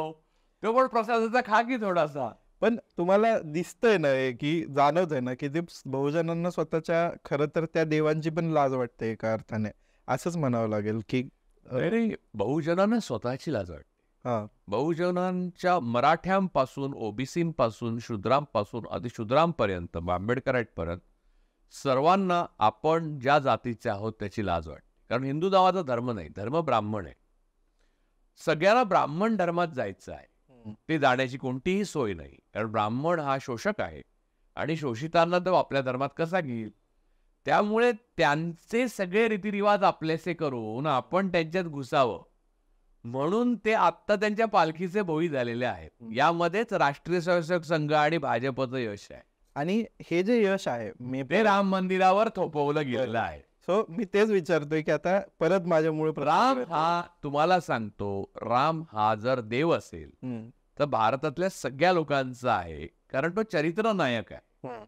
तो पण प्रसादाचा खा की थोडासा. पण तुम्हाला दिसतंय ना की जाणवत आहे ना की ते बहुजनांना स्वतःच्या खरं तर त्या देवांची पण लाज वाटते एका अर्थाने, असंच म्हणावं लागेल की अरे बहुजनांना स्वतःची लाज वाटते. बहुजनांच्या मराठ्यांपासून, ओबीसीपासून, शूद्रांपासून अतिशूद्रांपर्यंत, आंबेडकरांपर्यंत सर्वांना आपण ज्या जातीचे आहोत त्याची लाज वाटते. कारण हिंदू नावाचा धर्म नाही, धर्म ब्राह्मण आहे. सगळ्यांना ब्राह्मण धर्मात जायचं आहे. ते जाण्याची कोणतीही सोय नाही, कारण ब्राह्मण हा शोषक आहे आणि शोषितांना तो आपल्या धर्मात कसा घेईल. त्यामुळे त्यांचे सगळे रीतिरिवाज आपलेसे करून आपण त्यांच्यात घुसावं म्हणून ते आत्ता त्यांच्या पालखीचे भोई झालेले आहेत. यामध्येच राष्ट्रीय स्वयंसेवक संघ आणि भाजपचं यश आहे. आणि हे जे यश आहे ते राम मंदिरावर थोपवलं गेलेलं आहे. सो मी तेच विचारतोय की आता परत माझ्यामुळे राम हा, तुम्हाला सांगतो, राम हा जर देव असेल तर भारतातल्या सगळ्या लोकांचा आहे, कारण तो चरित्र नायक आहे.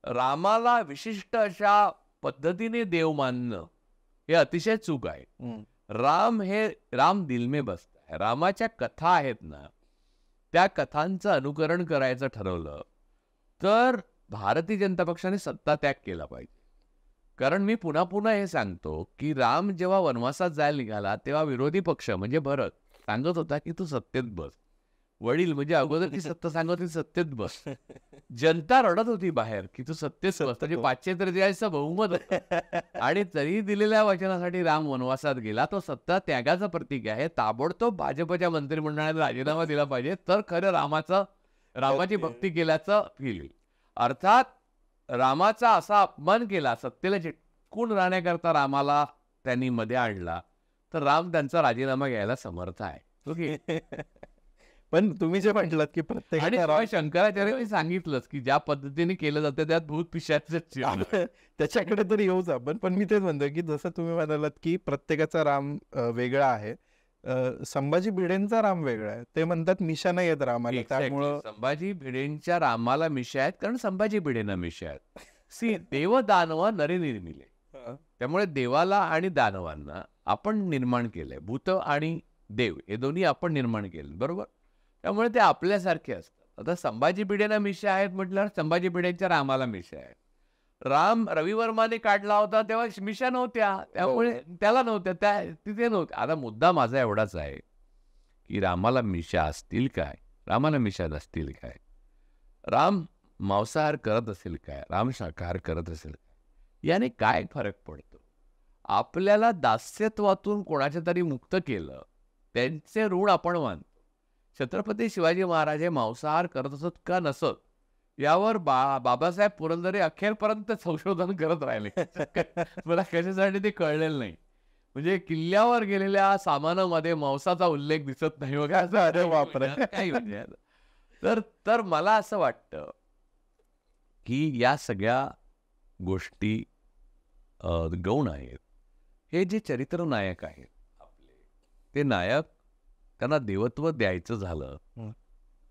रामाला विशिष्ट अशा पद्धतीने देव मानणं हे अतिशय चूक आहे. राम दिल में बसता है. रामाच्या कथा आहेत ना, त्या कथांचं अनुकरण करायचं ठरवलं तर भारतीय जनता पक्षाने सत्ता त्याग केला पाहिजे. कारण मी पुन्हा पुन्हा हे सांगतो की राम जेव्हा वनवासात जायला निघाला तेव्हा विरोधी पक्ष म्हणजे भरत सांगत होता की तू सत्तेत बस. वडील म्हणजे अगोदर ती सत्य सांगत होती, सत्तेत बस. जनता रडत होती बाहेर की तू सत्तेत बस. म्हणजे 543 बहुमत होतं. आणि तरी दिलेल्या वचनासाठी राम वनवासात गेला. तो सत्ता त्यागाचं प्रतीक आहे. ताबडतोब भाजपच्या मंत्रिमंडळाने राजीनामा दिला पाहिजे, तर खरं रामाची भक्ती केल्याचं फील येईल. अर्थात रामाचा असा अपमान केला, सत्तेला चिटकून राहण्याकरता रामाला त्यांनी मध्ये आणला, तर राम त्यांचा राजीनामा घ्यायला समर्थ आहे. ओके. पण तुम्ही जे म्हटलात की आणि प्रत्येकाचा शिवाय शंकराचार्यांनी सांगितलंच की ज्या पद्धतीने केलं जातं त्यात भूत पिशाच त्याच्याकडे तर येऊच आपण. पण मी तेच म्हणतोय की जसं तुम्ही म्हणालात की प्रत्येकाचा राम वेगळा आहे. संभाजी भिडेंचा राम वेगळा आहे. ते म्हणतात मिशा नाही येत रामाला, त्यामुळं संभाजी भिडेंच्या रामाला मिशा आहेत, कारण संभाजी भिडेंना मिशा आहेत. सी देव दानव नरे निर्मिले. त्यामुळे देवाला आणि दानवांना आपण निर्माण केलंय. भूत आणि देव हे दोन्ही आपण निर्माण केले, बरोबर. त्यामुळे ते आपल्यासारखे असतात. आता संभाजी भिडेंना मिशा आहेत म्हटल्यावर संभाजी भिडेंच्या रामाला मिशा आहेत. राम रवी वर्माने काढला होता तेव्हा मिशा नव्हत्या, त्यामुळे त्याला नव्हत्या, त्या तिथे नव्हत्या. आता मुद्दा माझा एवढाच आहे की रामाला मिशा असतील काय, रामाला मिशा नसतील काय, राम मांसाहार करत असेल काय, राम शाकाहार करत असेल काय, याने काय फरक पडतो. आपल्याला दास्यत्वातून कोणाच्या तरी मुक्त केलं, त्यांचे ऋण आपण मानतो. छत्रपती शिवाजी महाराज हे मांसाहार करत असत का नसत यावर बाबासाहेब पुरंदरे अखेरपर्यंत संशोधन करत राहिले. मला कशासाठी ते कळलेलं नाही. म्हणजे किल्ल्यावर गेलेल्या सामानामध्ये मांसाचा उल्लेख दिसत नाही वगैरे. अरे बापरे. काही म्हणजे तर मला असं वाटतं की या सगळ्या गोष्टी गौण आहेत. हे जे चरित्र नायक आहेत आपले, ते नायक त्यांना देवत्व द्यायचं झालं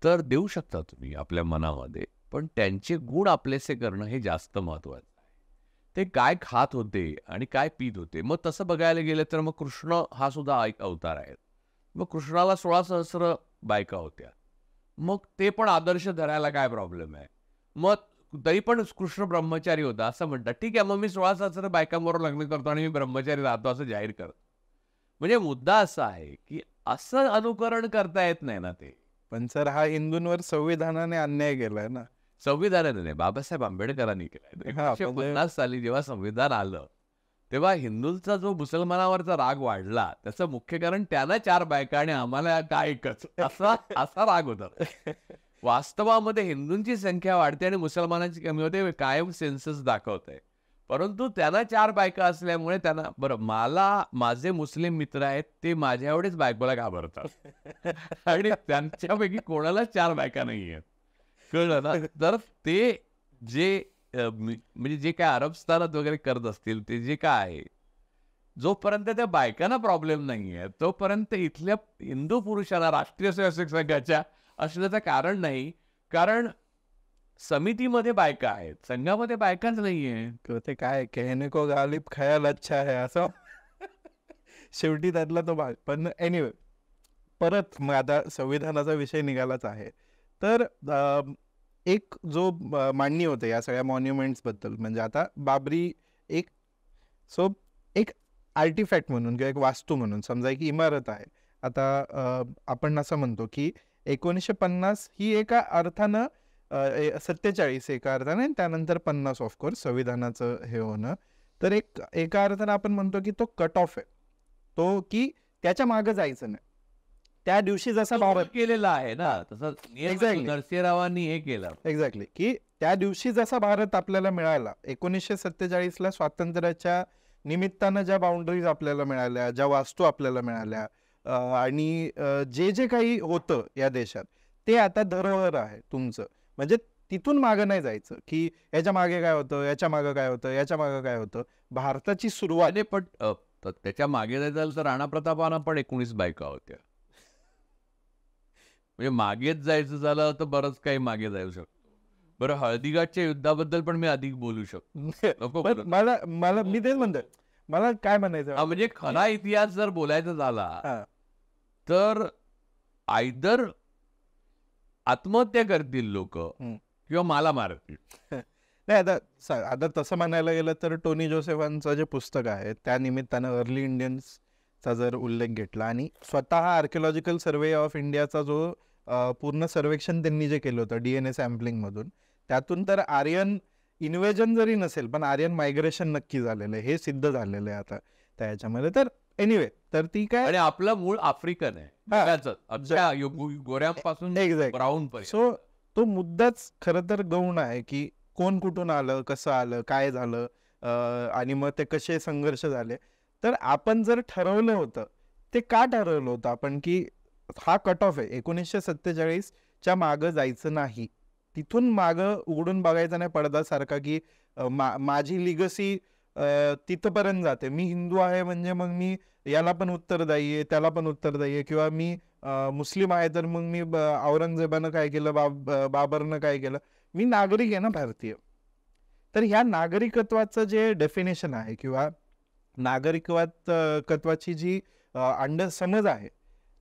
तर देऊ शकता तुम्ही आपल्या मनामध्ये, पण त्यांचे गुण आपलेसे करणं हे जास्त महत्वाचं आहे. ते काय खात होते आणि काय पीत होते. मग तसं बघायला गेलं तर मग कृष्ण हा सुद्धा एक अवतार आहे. मग कृष्णाला 16 सहस्र बायका होत्या, मग ते पण आदर्श धरायला काय प्रॉब्लेम आहे. मग तरी पण कृष्ण ब्रह्मचारी होता असं म्हणतात. ठीक आहे, मग मी 16 सहस्र बायकांबरोबर लग्न करतो आणि मी ब्रह्मचारी राहतो असं जाहीर करतो. म्हणजे मुद्दा असा आहे की असं अनुकरण करता येत नाही ना ते. पण सर हा हिंदूंवर संविधानाने अन्याय केलाय ना. संविधानाने नाही, बाबासाहेब आंबेडकरांनी केलाय. 1950 साली जेव्हा संविधान आलं तेव्हा हिंदूंचा जो मुसलमानावरचा राग वाढला त्याचं मुख्य कारण त्यांना 4 बायका आणि आम्हाला काय एकच, असा राग होता. वास्तवामध्ये हिंदूंची संख्या वाढते आणि मुसलमानांची कमी होते, कायम सेन्सस दाखवत आहे. परंतु त्यांना 4 बायका असल्यामुळे त्यांना बरं, माझे मुस्लिम मित्र आहेत ते माझ्या एवढेच बायकोला घाबरतात आणि त्यांच्यापैकी कोणाला 4 बायका नाही आहेत. कळलं ना. तर ते जे म्हणजे जे काय अरबस्थानात वगैरे करत असतील ते जे काय आहे, जोपर्यंत त्या बायकांना प्रॉब्लेम नाही आहे तोपर्यंत इथल्या हिंदू पुरुषांना राष्ट्रीय स्वयंसेवक संघाच्या असण्याचं कारण नाही. कारण समितीमध्ये बायका आहेत, संघामध्ये बायकाच नाहीये. ते काय कहने को गालिब खयाल अच्छा है असं शेवटी त्यातला तो भाग. पण एनिवे, परत मग आता संविधानाचा विषय निघालाच आहे. तर एक जो मांडणी होते या सगळ्या मॉन्युमेंट्स बद्दल, म्हणजे आता बाबरी एक एक आर्टिफॅक्ट म्हणून किंवा एक वास्तू म्हणून समजा एक इमारत आहे. आता आपण असं म्हणतो की 1950 ही एका अर्थानं 47 एका अर्थाने, त्यानंतर 50 ऑफकोर्स संविधानाचं हे होणं, तर एका अर्थानं आपण म्हणतो की तो कट ऑफ आहे. तो की त्याच्या मागं जायचं नाही. त्या दिवशी जसा भारत केलेला आहे ना, तसं नरसिंहरावांनी हे केलं. एक्झॅक्टली, की त्या दिवशी जसा भारत आपल्याला मिळाला 1947ला स्वातंत्र्याच्या निमित्तानं, ज्या बाउंड्रीज आपल्याला मिळाल्या, ज्या वास्तू आपल्याला मिळाल्या आणि जे काही होतं या देशात ते आता धरोहर आहे तुमचं. म्हणजे तिथून मागं नाही जायचं की याच्या मागे काय होतं, याच्या मागं काय होतं, याच्या मागं काय होतं. भारताची सुरुवात. पण त्याच्या मागे जायचं तर राणा प्रतापांना पण 19 बायका होत्या. म्हणजे मागेच जायचं झालं तर बरंच काही मागे जाऊ शकतो. बरं, हळदीघाटच्या युद्धाबद्दल पण मी अधिक बोलू शकतो. मला मी तेच म्हणतोय, मला काय म्हणायचं म्हणजे खरा इतिहास जर बोलायचा झाला तर आयदर आत्महत्या करतील लोक किंवा मला मारतील. नाही, आता तसं म्हणायला गेलं तर टोनी जोसेफांचं जे पुस्तक आहे त्या निमित्तानं अर्ली इंडियन्सचा जर उल्लेख घेतला आणि स्वतः आर्किओलॉजिकल सर्वे ऑफ इंडियाचा जो पूर्ण सर्वेक्षण त्यांनी जे केलं होतं DNA सॅम्पलिंग मधून, त्यातून तर आर्यन इन्व्हेजन जरी नसेल पण आर्यन मायग्रेशन नक्की झालेलं आहे, हे सिद्ध झालेलं आहे आता त्या याच्यामध्ये. तर एनिवे, तर ती काय, आणि आपलं मूळ आफ्रिकन आहे, हा, त्याचं, अख्ख्या गोऱ्यापासून एक्झॅक्ट. ब्राऊन पर्यंत. सो तो मुद्दाच खरं तर गौण आहे की कोण कुठून आलं, कसं आलं, काय झालं, आणि मग ते कसे संघर्ष झाले. तर आपण जर ठरवलं होतं, ते का ठरवलं होतं आपण की हा कट ऑफ आहे 1947च्या मागं जायचं नाही, तिथून मागं उघडून बघायचं नाही पडद्यासारखा की माझी लिगसी तिथपर्यंत जाते, मी हिंदू आहे म्हणजे मग मी याला पण उत्तरदायी आहे, त्याला पण उत्तरदायी आहे, किंवा मी मुस्लिम आहे तर मग मी औरंगजेबानं काय केलं, बाबरनं काय केलं, मी नागरिक आहे ना भारतीय. तर ह्या नागरिकत्वाचं जे डेफिनेशन आहे किंवा नागरिकत्वाची जी समज आहे,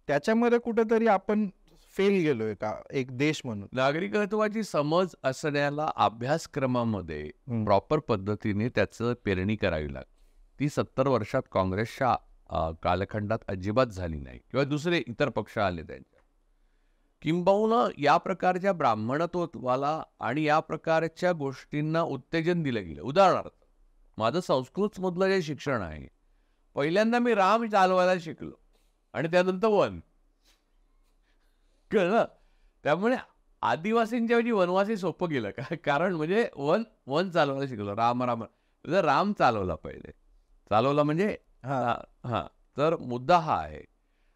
त्याच्यामध्ये कुठेतरी आपण फेल गेलोय का एक देश म्हणून. नागरिकत्वाची समज असण्याला अभ्यासक्रमामध्ये प्रॉपर पद्धतीने त्याचं पेरणी करावी लागते. ती 70 वर्षात काँग्रेसच्या कालखंडात अजिबात झाली नाही, किंवा दुसरे इतर पक्ष आले त्यांच्या. किंबहुना या प्रकारच्या ब्राह्मणत्वाला आणि या प्रकारच्या गोष्टींना उत्तेजन दिलं गेलं. उदाहरणार्थ, माझं संस्कृत मधलं जे शिक्षण आहे, पहिल्यांदा मी राम चालवायला शिकलो आणि त्यानंतर वन, कळलं. त्यामुळे आदिवासींच्या ऐवजी वनवासी सोपं गेलं का, कारण म्हणजे वन चालवायला शिकलो, राम चालवला पहिले, चालवला म्हणजे हा. तर मुद्दा हा आहे.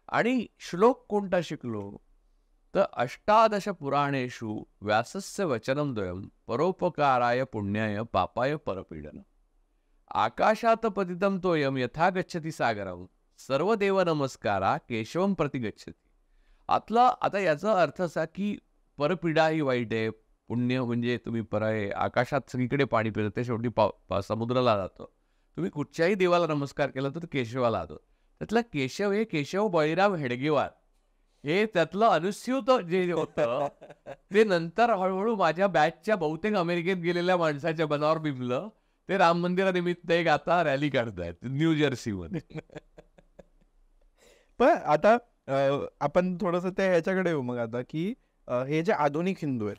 आणि श्लोक कोणता शिकलो, तर अष्टादश पुराणेषु व्यासस्य वचनं द्वयं परोपकाराय पुण्याय पापाय परपीडन. आकाशात पतितं तोयं यथा गच्छति सागरं सर्वदेव नमस्कारा केशवं प्रति गच्छति. आता याचा अर्थ असा की परपीडा ही वाईट आहे, पुण्य म्हणजे तुम्ही आहे, आकाशात सगळीकडे पाणी फिरते, शेवटी समुद्राला जातं. तुम्ही कुठच्याही देवाला नमस्कार केला तर केशवाला जातो. त्यातला केशव हे केशव बळीराम हेडगेवार, हे त्यातलं अनुस्यूत जे होतं ते नंतर हळूहळू माझ्या बॅचच्या बहुतेक अमेरिकेत गेलेल्या माणसाच्या मनावर बिंबलं. ते राम मंदिरानिमित्त एक आता रॅली काढतायत न्यू जर्सी मध्ये. पण आता आपण थोडंसं त्या ह्याच्याकडे येऊ मग आता की हे जे आधुनिक हिंदू आहेत,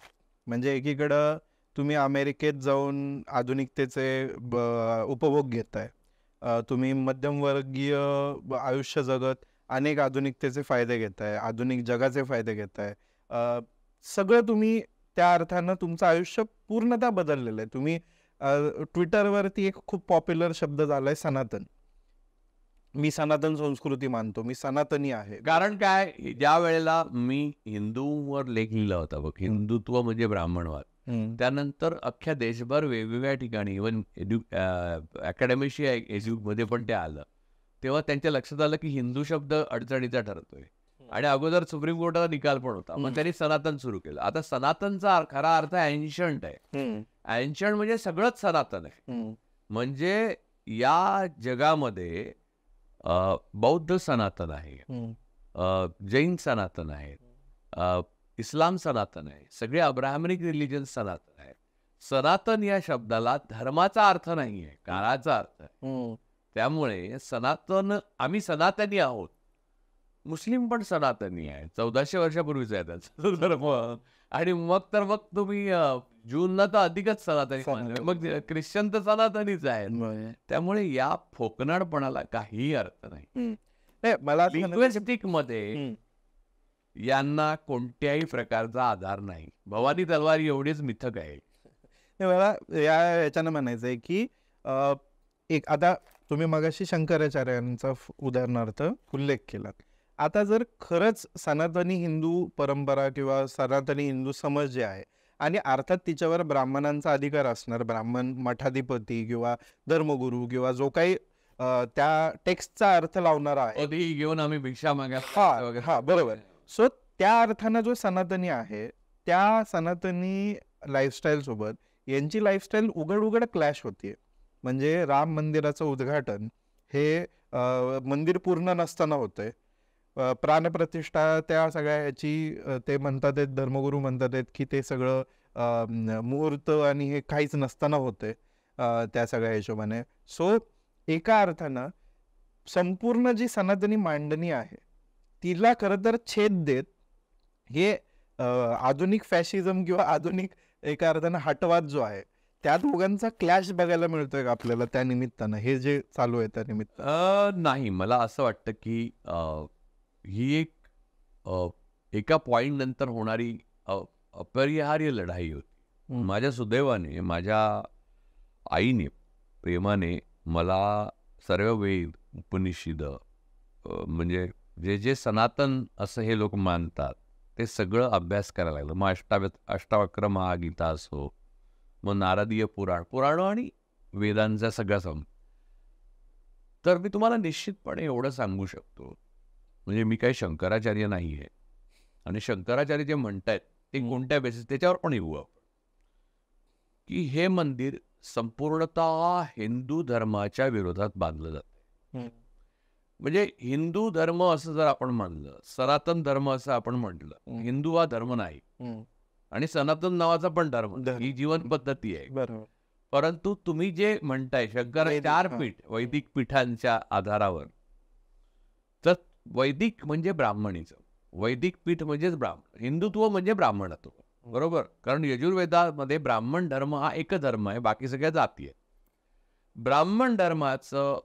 म्हणजे एकीकडं तुम्ही अमेरिकेत जाऊन आधुनिकतेचे उपभोग घेताय, तुम्ही मध्यमवर्गीय आयुष्य जगत अनेक आधुनिकतेचे फायदे घेताय, आधुनिक जगाचे फायदे घेताय, सगळं तुम्ही त्या अर्थानं तुमचं आयुष्य पूर्णतः बदललेलं आहे. तुम्ही ट्विटरवरती एक खूप पॉप्युलर शब्द झालाय सनातन. मी सनातन संस्कृती मानतो, मी सनातनी आहे. कारण काय, ज्या वेळेला मी हिंदूवर लेख लिहिला होता बघ, हिंदुत्व म्हणजे ब्राह्मणवाद, त्यानंतर अख्ख्या देशभर वेगवेगळ्या ठिकाणी इव्हन अकॅडमिशिया मध्ये पण ते आलं, तेव्हा त्यांच्या लक्षात आलं की हिंदू शब्द अडचणीचा ठरतोय. आणि अगोदर सुप्रीम कोर्टाचा निकाल पण होता, मग त्यांनी सनातन सुरू केलं. आता सनातनचा खरा अर्थ एन्शंट आहे. एन्शंट म्हणजे सगळंच सनातन आहे. म्हणजे या जगामध्ये बौद्ध सनातन आहे, जैन सनातन आहे, इस्लाम सनातन आहे, सगळे अब्राह्मनिक रिलिजन सनातन आहेत. सनातन या शब्दाला धर्माचा अर्थ नाही आहे, काळाचा अर्थ आहे. त्यामुळे सनातन, आम्ही सनातनी आहोत. मुस्लिम पण सनातनी आहे, 1400 वर्षापूर्वीचा आहे त्यांचा धर्म. आणि मग तुम्ही जूनला तर अधिकच सनातनी, मग ख्रिश्चन तर सनातनीच आहे. त्यामुळे या फोकनाडपणाला काही अर्थ नाही. मला लिंग्विस्टिक मध्ये यांना कोणत्याही प्रकारचा आधार नाही. भवानी तलवार एवढीच मिथक आहे. मला याच्यानं म्हणायचंय की एक, आता तुम्ही मगाशी शंकराचार्यांचा उदाहरणार्थ उल्लेख केलात. आता जर खरंच सनातनी हिंदू परंपरा किंवा सनातनी हिंदू समज जे आहे, आणि अर्थात तिच्यावर ब्राह्मणांचा अधिकार असणार, ब्राह्मण मठाधिपती किंवा धर्मगुरू किंवा जो काही त्या टेक्स्टचा अर्थ लावणारा आहे, घेऊन आम्ही भिक्षा मागायला. हा बरोबर. सो त्या अर्थानं जो सनातनी आहे, त्या सनातनी लाईफस्टाईल सोबत यांची लाईफस्टाईल उघड क्लॅश होतीये. म्हणजे राम मंदिराचं उद्घाटन हे मंदिर पूर्ण नसताना होतंय, प्राणप्रतिष्ठा त्या सगळ्या ह्याची ते म्हणतात आहेत, धर्मगुरू म्हणतात आहेत की ते सगळं मुहूर्त आणि हे काहीच नसताना होतंय त्या सगळ्या हिशोबाने. सो एका अर्थानं संपूर्ण जी सनातनी मांडणी आहे तिला खरं तर छेद देत हे आधुनिक फॅशिझम किंवा आधुनिक एका अर्थानं हटवाद जो आहे त्या दोघांचा क्लॅश बघायला मिळतोय का आपल्याला त्या निमित्तानं, हे जे चालू आहे त्या निमित्तानं? नाही, मला असं वाटतं की ही एक एका पॉइंट नंतर होणारी अपरिहार्य लढाई होती. माझ्या सुदैवाने माझ्या आईने प्रेमाने मला सर्व वेद उपनिषद म्हणजे जे जे सनातन असं हे लोक मानतात ते सगळं अभ्यास करायला लागलं. मग अष्टावक्र महागीता असो, मग नारदीय पुराण आणि वेदांचा सगळा तर मी तुम्हाला निश्चितपणे एवढं सांगू शकतो, म्हणजे मी काही शंकराचार्य नाही आहे आणि शंकराचार्य जे म्हणतायत ते कोणत्या बेसिस त्याच्यावर पण येऊ आपण, की हे मंदिर संपूर्णतः हिंदू धर्माच्या विरोधात बांधलं जातं. म्हणजे हिंदू धर्म असं जर आपण म्हणलं, सनातन धर्म असं आपण म्हटलं, हिंदू हा धर्म नाही आणि सनातन नावाचा पण धर्म, ही जीवन पद्धती आहे. बरोबर. परंतु तुम्ही जे म्हणताय शंकर 4 पीठ वैदिक पीठांच्या आधारावर, तर वैदिक म्हणजे ब्राह्मणीचं, वैदिक पीठ म्हणजेच ब्राह्मण, हिंदुत्व म्हणजे ब्राह्मणत्व, बरोबर. कारण यजुर्वेदामध्ये ब्राह्मण धर्म हा एक धर्म आहे, बाकी सगळ्या जाती आहेत. ब्राह्मण धर्माचं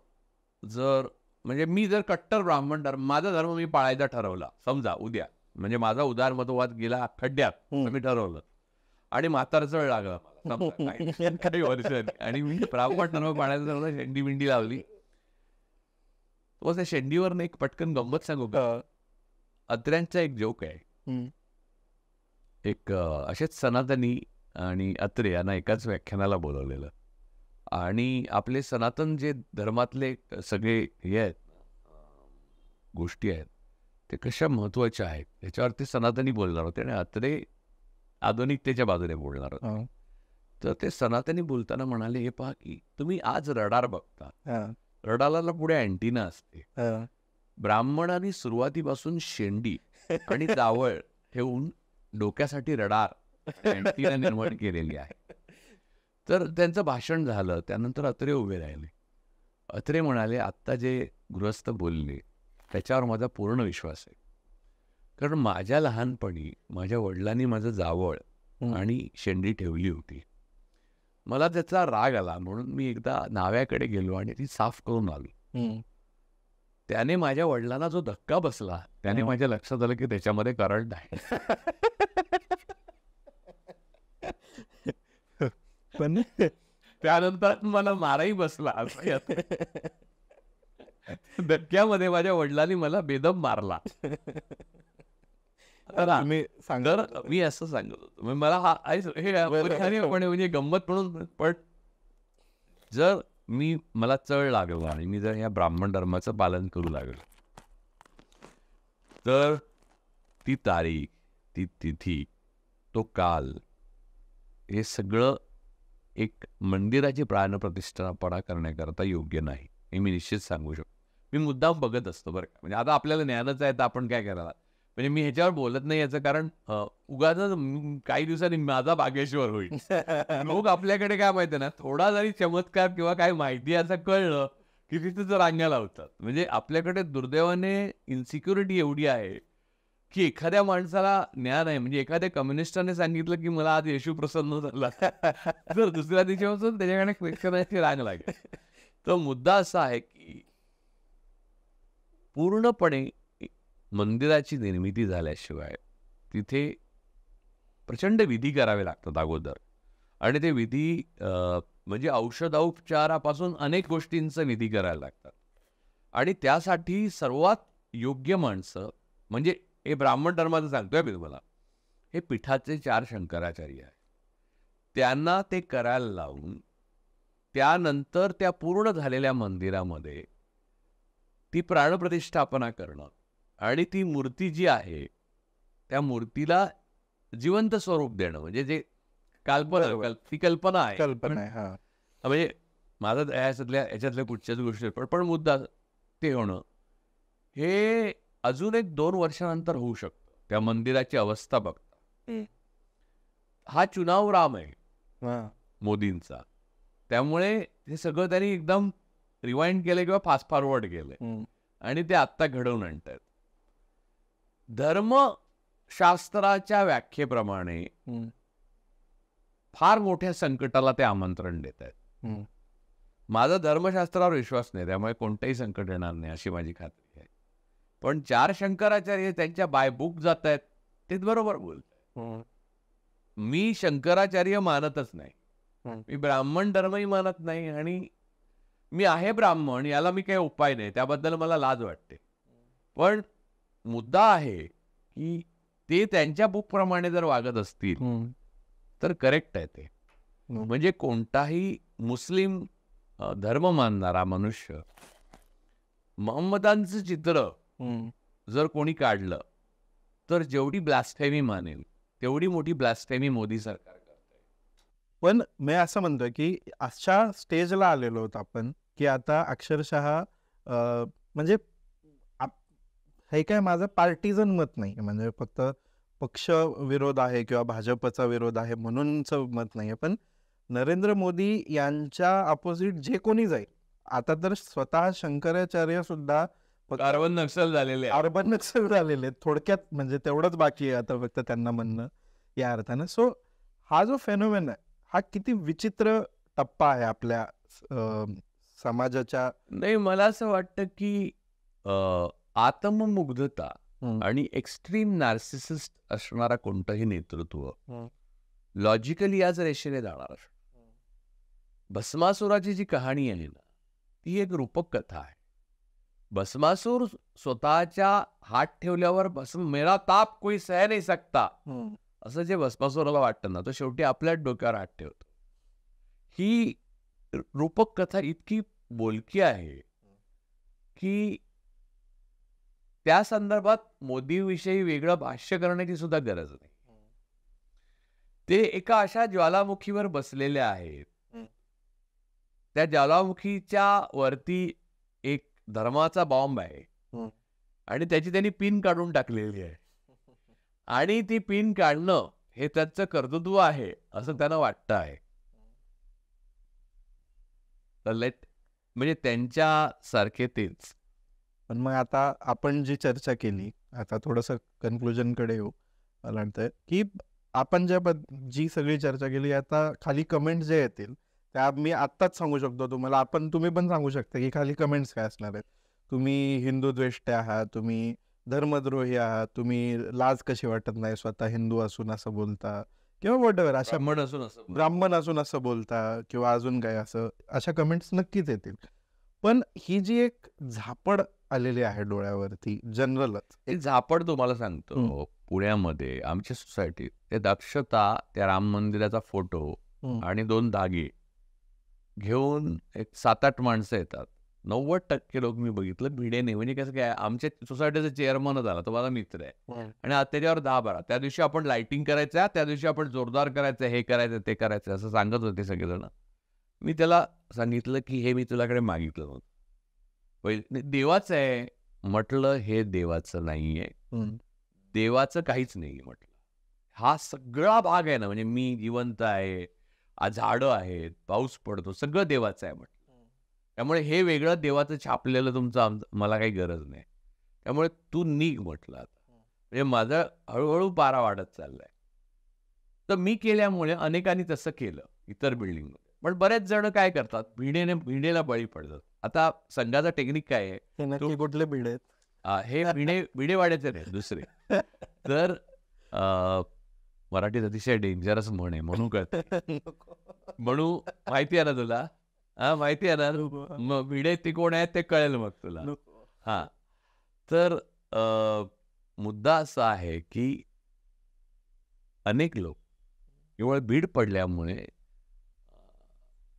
जर म्हणजे मी जर कट्टर ब्राह्मण धर्म, माझा धर्म मी पाळायचा ठरवला समजा उद्या, म्हणजे माझा उदारमतवाद गेला खड्ड्यात, मी ठरवलं आणि म्हातारा चळ लागला मला काही वर्षांनी आणि मी ब्राह्मण धर्म पाळायचा ठरवलं, शेंडी बिंडी लावली. तो त्या शेंडीवर एक पटकन गंमत सांगू का? अत्र्यांचा एक जोक आहे. एक असेच सनातनी आणि अत्रे यांना एकाच व्याख्यानाला बोलवलेलं आणि आपले सनातन जे धर्मातले सगळे हे आहेत गोष्टी आहेत ते कशा महत्वाच्या आहेत याच्यावरती सनातनी बोलणार होते आणि अत्रे आधुनिकतेच्या बाजूने बोलणार होते. तर ते सनातनी बोलताना म्हणाले, हे पहा की तुम्ही आज रडार बघता, रडारला पुढे अँटिना असते. ब्राह्मणांनी सुरुवातीपासून शेंडी आणि जावळ ठेवून डोक्यासाठी रडार अँटिना निर्माण केलेली आहे. तर त्यांचं भाषण झालं, त्यानंतर अत्रे उभे राहिले. अत्रे म्हणाले, आत्ता जे गृहस्थ बोलले त्याच्यावर माझा पूर्ण विश्वास आहे, कारण माझ्या लहानपणी माझ्या वडिलांनी माझं जावळ आणि शेंडी ठेवली होती. मला त्याचा राग आला म्हणून मी एकदा न्हाव्याकडे गेलो आणि ती साफ करून आलो. त्याने माझ्या वडिलांना जो धक्का बसला त्याने माझ्या लक्षात आलं की त्याच्यामध्ये करंट आहे. पण त्यानंतर मला माराही बसला. धक्क्यामध्ये माझ्या वडिलांनी मला बेदम मारला. मी तर मी असं सांगत होतो, मला हे म्हणजे गंमत म्हणून. पण जर मला चळ लागलो आणि मी जर या ब्राह्मण धर्माचं पालन करू लागलो तर ती तारीख, ती तिथी, तो काल, हे सगळं एक मंदिराची प्राणप्रतिष्ठापना करण्याकरता योग्य नाही, हे मी निश्चित सांगू शकतो. मी मुद्दाम बघत असतो बरं का, म्हणजे आता आपल्याला ज्ञानच आहे तर आपण काय करायला, म्हणजे मी ह्याच्यावर बोलत नाही याचं कारण उगाच काही दिवसांनी माझा भाग्येश्वर होईल. लोक आपल्याकडे काय माहिती आहे ना, थोडा जरी चमत्कार किंवा काय माहिती असं कळलं की तिथेच रांग्या लावतात. म्हणजे आपल्याकडे दुर्दैवाने इन्सिक्युरिटी एवढी आहे की एखाद्या माणसाला ज्ञान आहे, म्हणजे एखाद्या कम्युनिस्टाने सांगितलं की मला आज येशू प्रसन्न झाला तर दुसऱ्या दिवशीपासून त्याच्याकडे ख्रिश्चनाची रांग लागेल. तर मुद्दा असा आहे की पूर्णपणे मंदिराची निर्मिती झाल्याशिवाय तिथे प्रचंड विधी करावे लागतात अगोदर, आणि ते विधी म्हणजे औषधोपचारापासून अनेक गोष्टींचं विधी करायला लागतात. आणि त्यासाठी सर्वात योग्य माणसं, म्हणजे हे ब्राह्मण धर्माचं सांगतोय मी तुम्हाला, हे पीठाचे 4 शंकराचार्य आहेत. त्यांना ते करायला लावून त्यानंतर त्या पूर्ण झालेल्या मंदिरामध्ये ती प्राणप्रतिष्ठापना करणं आणि ती मूर्ती जी आहे त्या मूर्तीला जिवंत स्वरूप देणं, म्हणजे जे ती कल्पना आहे. म्हणजे माझं याच्यातल्या कुठच्याच गोष्टी, पण मुद्दा ते होणं हे अजून 1-2 वर्षानंतर होऊ शकतं त्या मंदिराची अवस्था बघता. हा चुनाव राम आहे मोदींचा, त्यामुळे हे सगळं त्यांनी एकदम रिवाइंड केलं किंवा फास्ट फॉरवर्ड केलंय आणि ते आत्ता घडवून आणतायत. धर्म शास्त्राच्या व्याख्येप्रमाणे हम्म. फार मोठ्या संकटाला ते आमंत्रण देत आहेत. हम्म. माझा धर्मशास्त्रावर विश्वास नाही, त्यामुळे कोणतंही संकट येणार नाही अशी माझी खात्री आहे. पण 4 शंकराचार्य त्यांच्या बायबुक जात आहेत, ते बरोबर बोलत आहेत. मी शंकराचार्य मानतच नाही, मी ब्राह्मण धर्मही मानत नाही, आणि मी आहे ब्राह्मण याला मी काही उपाय नाही, त्याबद्दल मला लाज वाटते. पण मुद्दा आहे की ते त्यांच्या बुकप्रमाणे जर वागत असतील तर करेक्ट आहे ते. म्हणजे कोणताही मुस्लिम धर्म मानणारा मनुष्य मोहम्मदांचं चित्र जर कोणी काढलं तर जेवढी ब्लास्फेमी मानेल तेवढी मोठी ब्लास्फेमी मोदी सरकार करतंय. पण मी असं म्हणतोय की अशा स्टेजला आलेलो आहोत आपण की आता अक्षरशः म्हणजे हे काय माझं पार्टिजन मत नाही, म्हणजे फक्त पक्ष विरोध आहे किंवा भाजपचा विरोध आहे म्हणूनच मत नाही, पण नरेंद्र मोदी यांच्या अपोजिट जे कोणी जाईल, आता तर स्वतः शंकराचार्य सुद्धा कार्बन नक्सल झालेले आहे. अर्बन नक्सल झालेले आहेत थोडक्यात, म्हणजे तेवढंच बाकी आहे आता फक्त त्यांना म्हणणं या अर्थानं. सो हा जो फेनोमेन आहे हा किती विचित्र टप्पा आहे आपल्या समाजाच्या. नाही, मला असं वाटतं की आत्ममुग्धता आणि एक्स्ट्रीम नार्सिसिस्ट असणारा कोणतंही नेतृत्व लॉजिकली याच रेषेने जाणार असतं. भस्मासुराची जी कहाणी आहे ना, ती एक रूपक कथा आहे. भस्मासूर स्वतःच्या हात ठेवल्यावर मेरा ताप कोई सह नाही सकता असं जे भस्मासुराला वाटतं ना, तो शेवटी आपल्याच डोक्यावर हात ठेवतो. ही रूपक कथा इतकी बोलकी आहे की त्या संदर्भात मोदीविषयी वेगळं भाष्य करण्याची सुद्धा गरज नाही. ते एका अशा ज्वालामुखीवर बसलेले आहेत, त्या ज्वालामुखीच्या वरती एक धर्माचा बॉम्ब आहे आणि त्याची त्यांनी पिन काढून टाकलेली आहे, आणि ती पिन काढणं हे त्यांचं कर्तृत्व आहे असं त्यांना वाटतं आहे. तर म्हणजे त्यांच्या सारखे तेच. पण मग आता आपण जी चर्चा केली, आता थोडंसं कन्क्लुजनकडे येऊ. मला वाटतं की आपण जी सगळी चर्चा केली, आता खाली कमेंट्स जे येतील त्या मी आत्ताच सांगू शकतो तुम्हाला, तुम्ही पण सांगू शकता की खाली कमेंट्स काय असणार आहेत. तुम्ही हिंदू द्वेष्टे आहात, तुम्ही धर्मद्रोही आहात, तुम्ही लाज कशी वाटत नाही स्वतः हिंदू असून असं बोलता, किंवा व्हॉटएव्हर अशा ब्राह्मण असून असं बोलता, किंवा अजून काय असं, अशा कमेंट्स नक्कीच येतील. पण ही जी एक झापड आलेली आहे डोळ्यावरती जनरलच, एक झापड तुम्हाला सांगतो. पुण्यामध्ये आमच्या सोसायटीत ते दक्षता, त्या राम मंदिराचा फोटो आणि 2 धागे घेऊन एक 7-8 माणसं येतात. 90% लोक मी बघितलं भिडेने, म्हणजे कसं काय, आमच्या सोसायटीचा चेअरमनच आला, तो माझा मित्र आहे, आणि त्याच्यावर 10-12 त्या दिवशी आपण लाइटिंग करायचं, त्या दिवशी आपण जोरदार करायचं, हे करायचं ते करायचं असं सांगत होते सगळेजण. मी त्याला सांगितलं की हे मी तुझ्याकडे मागितलं नव्हतं, पहिले देवाचं आहे. म्हटलं हे देवाचं नाहीये, देवाचं काहीच नाही म्हटलं. हा सगळा भाग आहे ना, म्हणजे मी जिवंत आहे, झाडं आहेत, पाऊस पडतो, सगळं देवाचं आहे म्हटलं. त्यामुळे हे वेगळं देवाचं छापलेलं तुमचं मला काही गरज नाही, त्यामुळे तू निघ म्हटलं. आता म्हणजे माझा हळूहळू पारा वाढत चाललाय. तर मी केल्यामुळे अनेकांनी तसं केलं इतर बिल्डिंगमध्ये. पण बरेच जण काय करतात, भिडेला बळी पडतात. आता संघाचा टेक्निक काय आहे, कुठले भिडे हे भिडेवाड्याचे नाही दुसरे. तर मराठीत अतिशय डेंजरस म्हण आहे, म्हणू कळत, म्हणू माहिती आहे ना तुला, माहिती आहे ना, मग भिडे ते कोण आहेत ते कळेल मग तुला. हा, तर मुद्दा असा आहे की अनेक लोक केवळ बीड पडल्यामुळे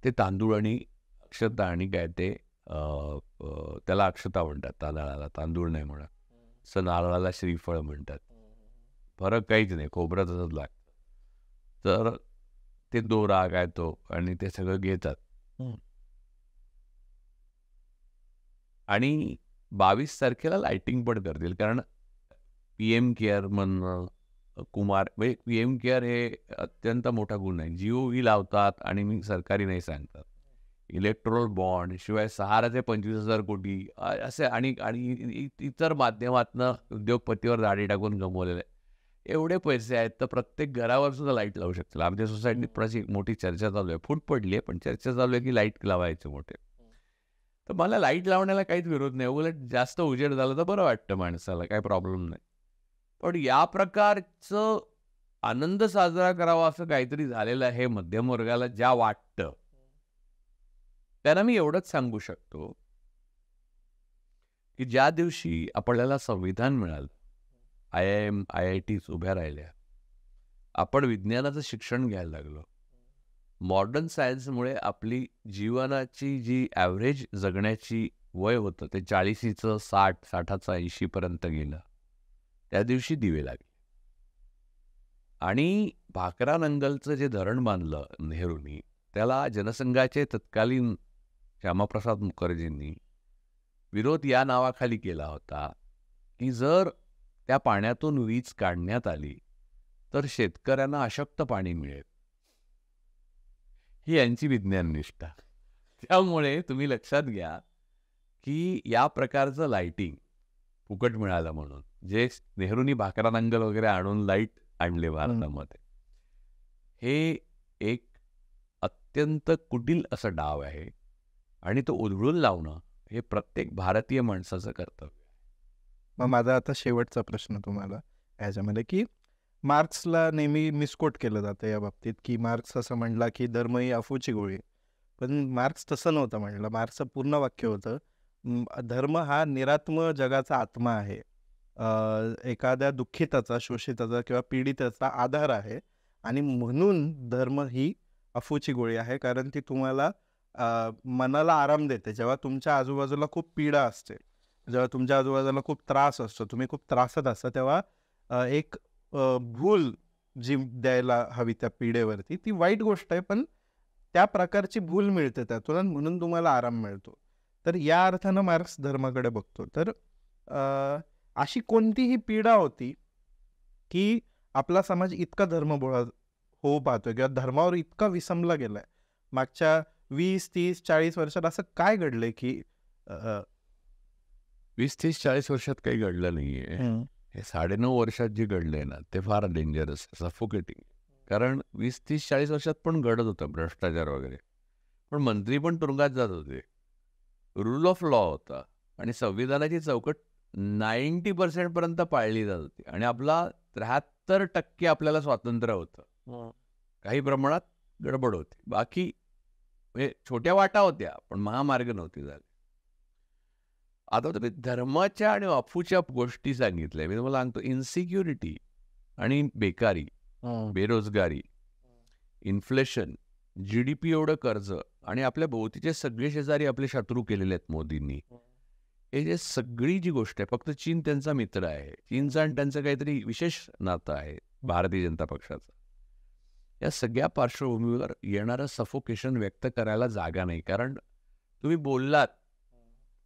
ते तांदूळ आणि अक्षता आणि काय ते त्याला अक्षता म्हणतात, तांदळाला तांदूळ नाही म्हणत, असं नारळाला श्रीफळ म्हणतात. फरक काहीच नाही, खोबरं तसंच लागतं. तर ते दोरा काय तो आणि ते सगळं घेतात. आणि 22 तारखेला लाइटिंग पण करतील, कारण PM केअर म्हणून कुमार, म्हणजे PM केअर हे अत्यंत मोठा गुण आहे. GOV लावतात आणि मी सरकारी नाही सांगतात, इलेक्ट्रोल बॉन्ड शिवाय सहाराचे 25,000 कोटी असे, आणि इतर माध्यमातनं उद्योगपतीवर दाढी टाकून गमवलेले. एवढे पैसे आहेत तर प्रत्येक घरावर सुद्धा लाईट लावू शकतील. आमच्या सोसायटीत पण अशी मोठी चर्चा चालू आहे. फूट पडली आहे, पण चर्चा चालू आहे की लाईट लावायचे मोठे. तर मला लाईट लावण्याला काहीच विरोध नाही. उलट जास्त उजेड झाला तर बरं वाटतं माणसाला, काही प्रॉब्लेम नाही. पण या प्रकारचं आनंद साजरा करावा असं काहीतरी झालेलं आहे मध्यम वर्गाला ज्या वाटतं, त्यांना मी एवढंच सांगू शकतो, की ज्या दिवशी आपल्याला संविधान मिळालं, IIM, IITs उभ्या राहिल्या, आपण विज्ञानाचं शिक्षण घ्यायला लागलो. मॉडर्न सायन्समुळे आपली जीवनाची जी ॲव्हरेज जगण्याची वय होतं ते 40चं 60, 60चं 80 पर्यंत गेलं. त्या दिवशी दिवे लागले. आणि भाकरा नंगलचं जे धरण बांधलं नेहरूंनी, त्याला जनसंघाचे तत्कालीन श्यामाप्रसाद मुखर्जींनी विरोध या नावाखाली केला होता, की जर त्या पाण्यातून वीज काढण्यात आली, तर शेतकऱ्यांना अशक्त पाणी मिळेल. ही यांची विज्ञान निष्ठा. त्यामुळे तुम्ही लक्षात घ्या, की या प्रकारचं लाईटिंग फुकट मिळालं म्हणून, जे नेहरूंनी भाकरा नंगल वगैरे आणून लाईट आणले भारतामध्ये, हे एक अत्यंत कुटील असं डाव आहे आणि तो उधळून लावणं हे प्रत्येक भारतीय माणसाचं कर्तव्य. मग माझा आता शेवटचा प्रश्न तुम्हाला ह्याच्यामध्ये, की मार्क्सला नेहमी मिसकोट केलं जातं या बाबतीत, की मार्क्स असं म्हणला की धर्म ही अफूची गोळी. पण मार्क्स तसं नव्हतं म्हणलं. मार्क्सचं पूर्ण वाक्य होतं, धर्म हा निरात्म जगाचा आत्मा आहे, एखाद्या दुःखिताचा, शोषिताचा किंवा पीडिताचा आधार आहे, आणि म्हणून धर्म ही अफूची गोळी आहे, कारण ती तुम्हाला मनाला आराम देते. जेव्हा तुमच्या आजूबाजूला खूप पीडा असते, जेव्हा तुमच्या आजूबाजूला खूप त्रास असतो, तुम्ही खूप त्रासात असता, तेव्हा एक भूल जी द्यायला हवी त्या पीडेवरती, ती वाईट गोष्ट आहे, पण त्या प्रकारची भूल मिळते त्यातून आणि म्हणून तुम्हाला आराम मिळतो. तर या अर्थानं मार्क्स धर्माकडे बघतो. तर अशी कोणतीही पीडा होती की आपला समाज इतका धर्मबोळा होऊ पाहतोय किंवा धर्मावर इतका विसंबला गेलाय, मागच्या 20, 30, 40 वर्षात असं काय घडलंय की 20, 30, 40 वर्षात काही घडलं नाहीये. हे 9.5 वर्षात जे घडलंय ना, ते फार डेंजरस, सफोकेटिंग. कारण 20, 30, 40 वर्षात पण घडत होतं भ्रष्टाचार वगैरे, पण मंत्री पण तुरुंगात जात होते. रूल ऑफ लॉ होता आणि संविधानाची चौकट 90% पर्यंत पाळली जात होती आणि आपला 73% आपल्याला स्वातंत्र्य होतं. काही प्रमाणात गडबड होती, बाकी म्हणजे छोट्या वाटा होत्या, पण महामार्ग नव्हती झाले. आता तुम्ही धर्माच्या आणि अफूच्या गोष्टी सांगितल्या. मी तुम्हाला सांगतो, इन्सिक्युरिटी आणि बेकारी, बेरोजगारी, इन्फ्लेशन, GDP एवढं कर्ज आणि आपल्या भोवतीचे सगळे शेजारी आपले शत्रू केलेले आहेत मोदींनी. हे जे सगळी जी गोष्ट आहे, फक्त चीन त्यांचा मित्र आहे. चीनचं आणि त्यांचं काहीतरी विशेष नातं आहे भारतीय जनता पक्षाचं. या सगळ्या पार्श्वभूमीवर येणारं सफोकेशन व्यक्त करायला जागा नाही. कारण तुम्ही बोललात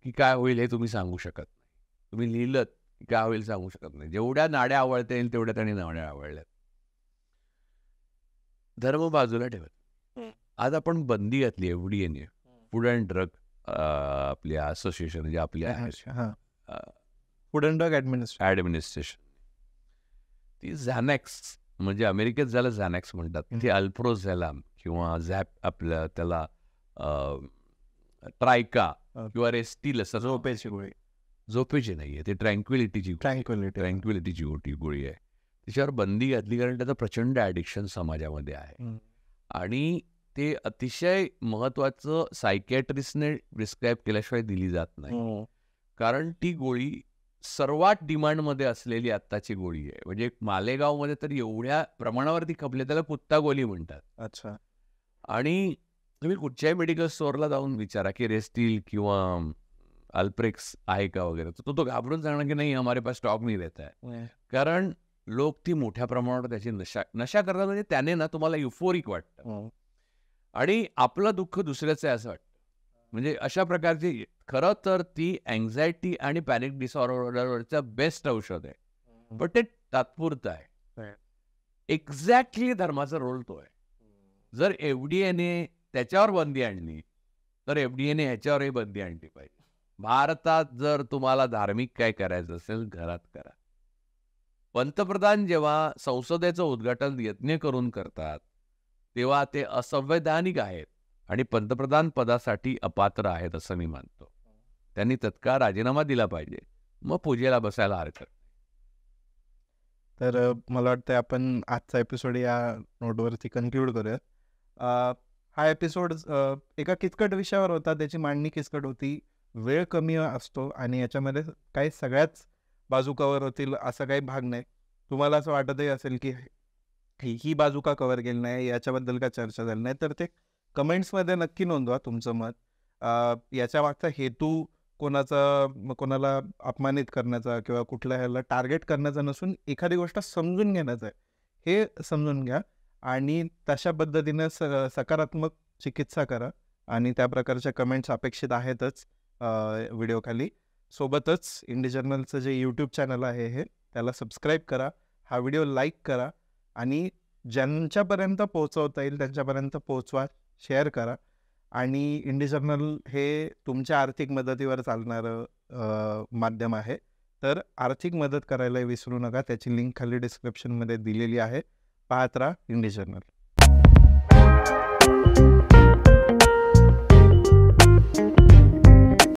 की काय होईल हे तुम्ही सांगू शकत नाही. तुम्ही लिहिलंत की काय होईल सांगू शकत नाही. जेवढ्या नाड्या आवळता येईल तेवढ्या त्यांनी नाड्या आवळल्यात. धर्म बाजूला ठेवत आज आपण बंदी घातली आहे FDAने, फूड अँड ड्रग आपल्या असोसिएशन, जे आपली फूड अँड ड्रग ॲडमिनिस्ट्रेशन, ती झॅनॅक्स, म्हणजे अमेरिकेत झालं झॅनॅक्स म्हणतात, ती अल्प्रोझॅलम किंवा झॅप, आपलं त्याला ट्रायका किंवा रेस्टिल, असं झोपेची गोळी, झोपेची नाही आहे, ती ट्रँक्विलिटीची गोळी आहे. तिच्यावर बंदी घातली कारण त्याचं प्रचंड ॲडिक्शन समाजामध्ये आहे आणि ते अतिशय महत्त्वाचं सायकॅट्रिस्टने प्रिस्क्राईब केल्याशिवाय दिली जात नाही. कारण ती गोळी सर्वात डिमांडमध्ये असलेली आत्ताची गोळी आहे. म्हणजे मालेगावमध्ये तर एवढ्या प्रमाणावरती खपले, त्याला कुत्ता गोळी म्हणतात. अच्छा. आणि तुम्ही कुठच्याही मेडिकल स्टोअरला जाऊन विचारा की रेस्टिल किंवा अल्प्रेक्स आहे का वगैरे, तर तो घाबरून सांगणार की नाही, हमारे पास स्टॉक नाही रहता है. कारण लोक ती मोठ्या प्रमाणावर त्याची नशा करतात. म्हणजे त्याने ना तुम्हाला युफोरिक वाटतं आणि आपलं दुःख दुसऱ्याचं आहे असं वाटतं. म्हणजे अशा प्रकारची, खरं तर ती अँझायटी आणि पॅनिक डिसऑर्डरवरचं बेस्ट औषध आहे, पण ते तात्पुरतं आहे. एक्झॅक्टली धर्माचा रोल तो आहे. जर FDAने त्याच्यावर बंदी आणली तर FDAने ह्याच्यावरही बंदी आणली पाहिजे. भारतात जर तुम्हाला धार्मिक काय करायचं असेल, घरात करा. पंतप्रधान जेव्हा संसदेचं उद्घाटन यज्ञ करून करतात, तेव्हा ते असंवैधानिक आहेत आणि पंतप्रधान पदासाठी अपात्र आहेत असं मी मानतो. त्यांनी तत्काळ राजीनामा दिला पाहिजे. मग पूजेला बसायला हरकत नाही. तर मला वाटतं आपण आजचा एपिसोड या नोटवरती कन्क्लूड करूयात. हा एपिसोड एका किचकट विषयावर होता, त्याची मांडणी किचकट होती, वेळ कमी असतो आणि याच्यामध्ये काही सगळ्याच बाजू कव्हर होतील असा काही भाग नाही. तुम्हाला असं वाटतही असेल की ही बाजू का कव्हर केली नाही, याच्याबद्दल का चर्चा झाली नाही, तर ते कमेंट्समध्ये नक्की नोंदवा तुमचं मत. याच्या मागचा हेतू कोणाला अपमानित करण्याचा किंवा कुठल्या ह्याला टार्गेट करण्याचा नसून एखादी गोष्ट समजून घेण्याचा आहे, हे समजून घ्या आणि तशा पद्धतीनं सकारात्मक चिकित्सा करा. आणि त्या प्रकारच्या कमेंट्स अपेक्षित आहेतच व्हिडिओखाली. सोबतच इंडी जर्नलचं जे यूट्यूब चॅनल आहे हे त्याला सबस्क्राईब करा, हा व्हिडिओ लाईक करा आणि ज्यांच्यापर्यंत पोहोचवता येईल त्यांच्यापर्यंत पोहोचवा, शेअर करा. आणि इंडी जर्नल हे तुमच्या आर्थिक मदतीवर चालणारं माध्यम आहे, तर आर्थिक मदत करायला विसरू नका. त्याची लिंक खाली डिस्क्रिप्शनमध्ये दिलेली आहे. पाहत राहा इंडी जर्नल.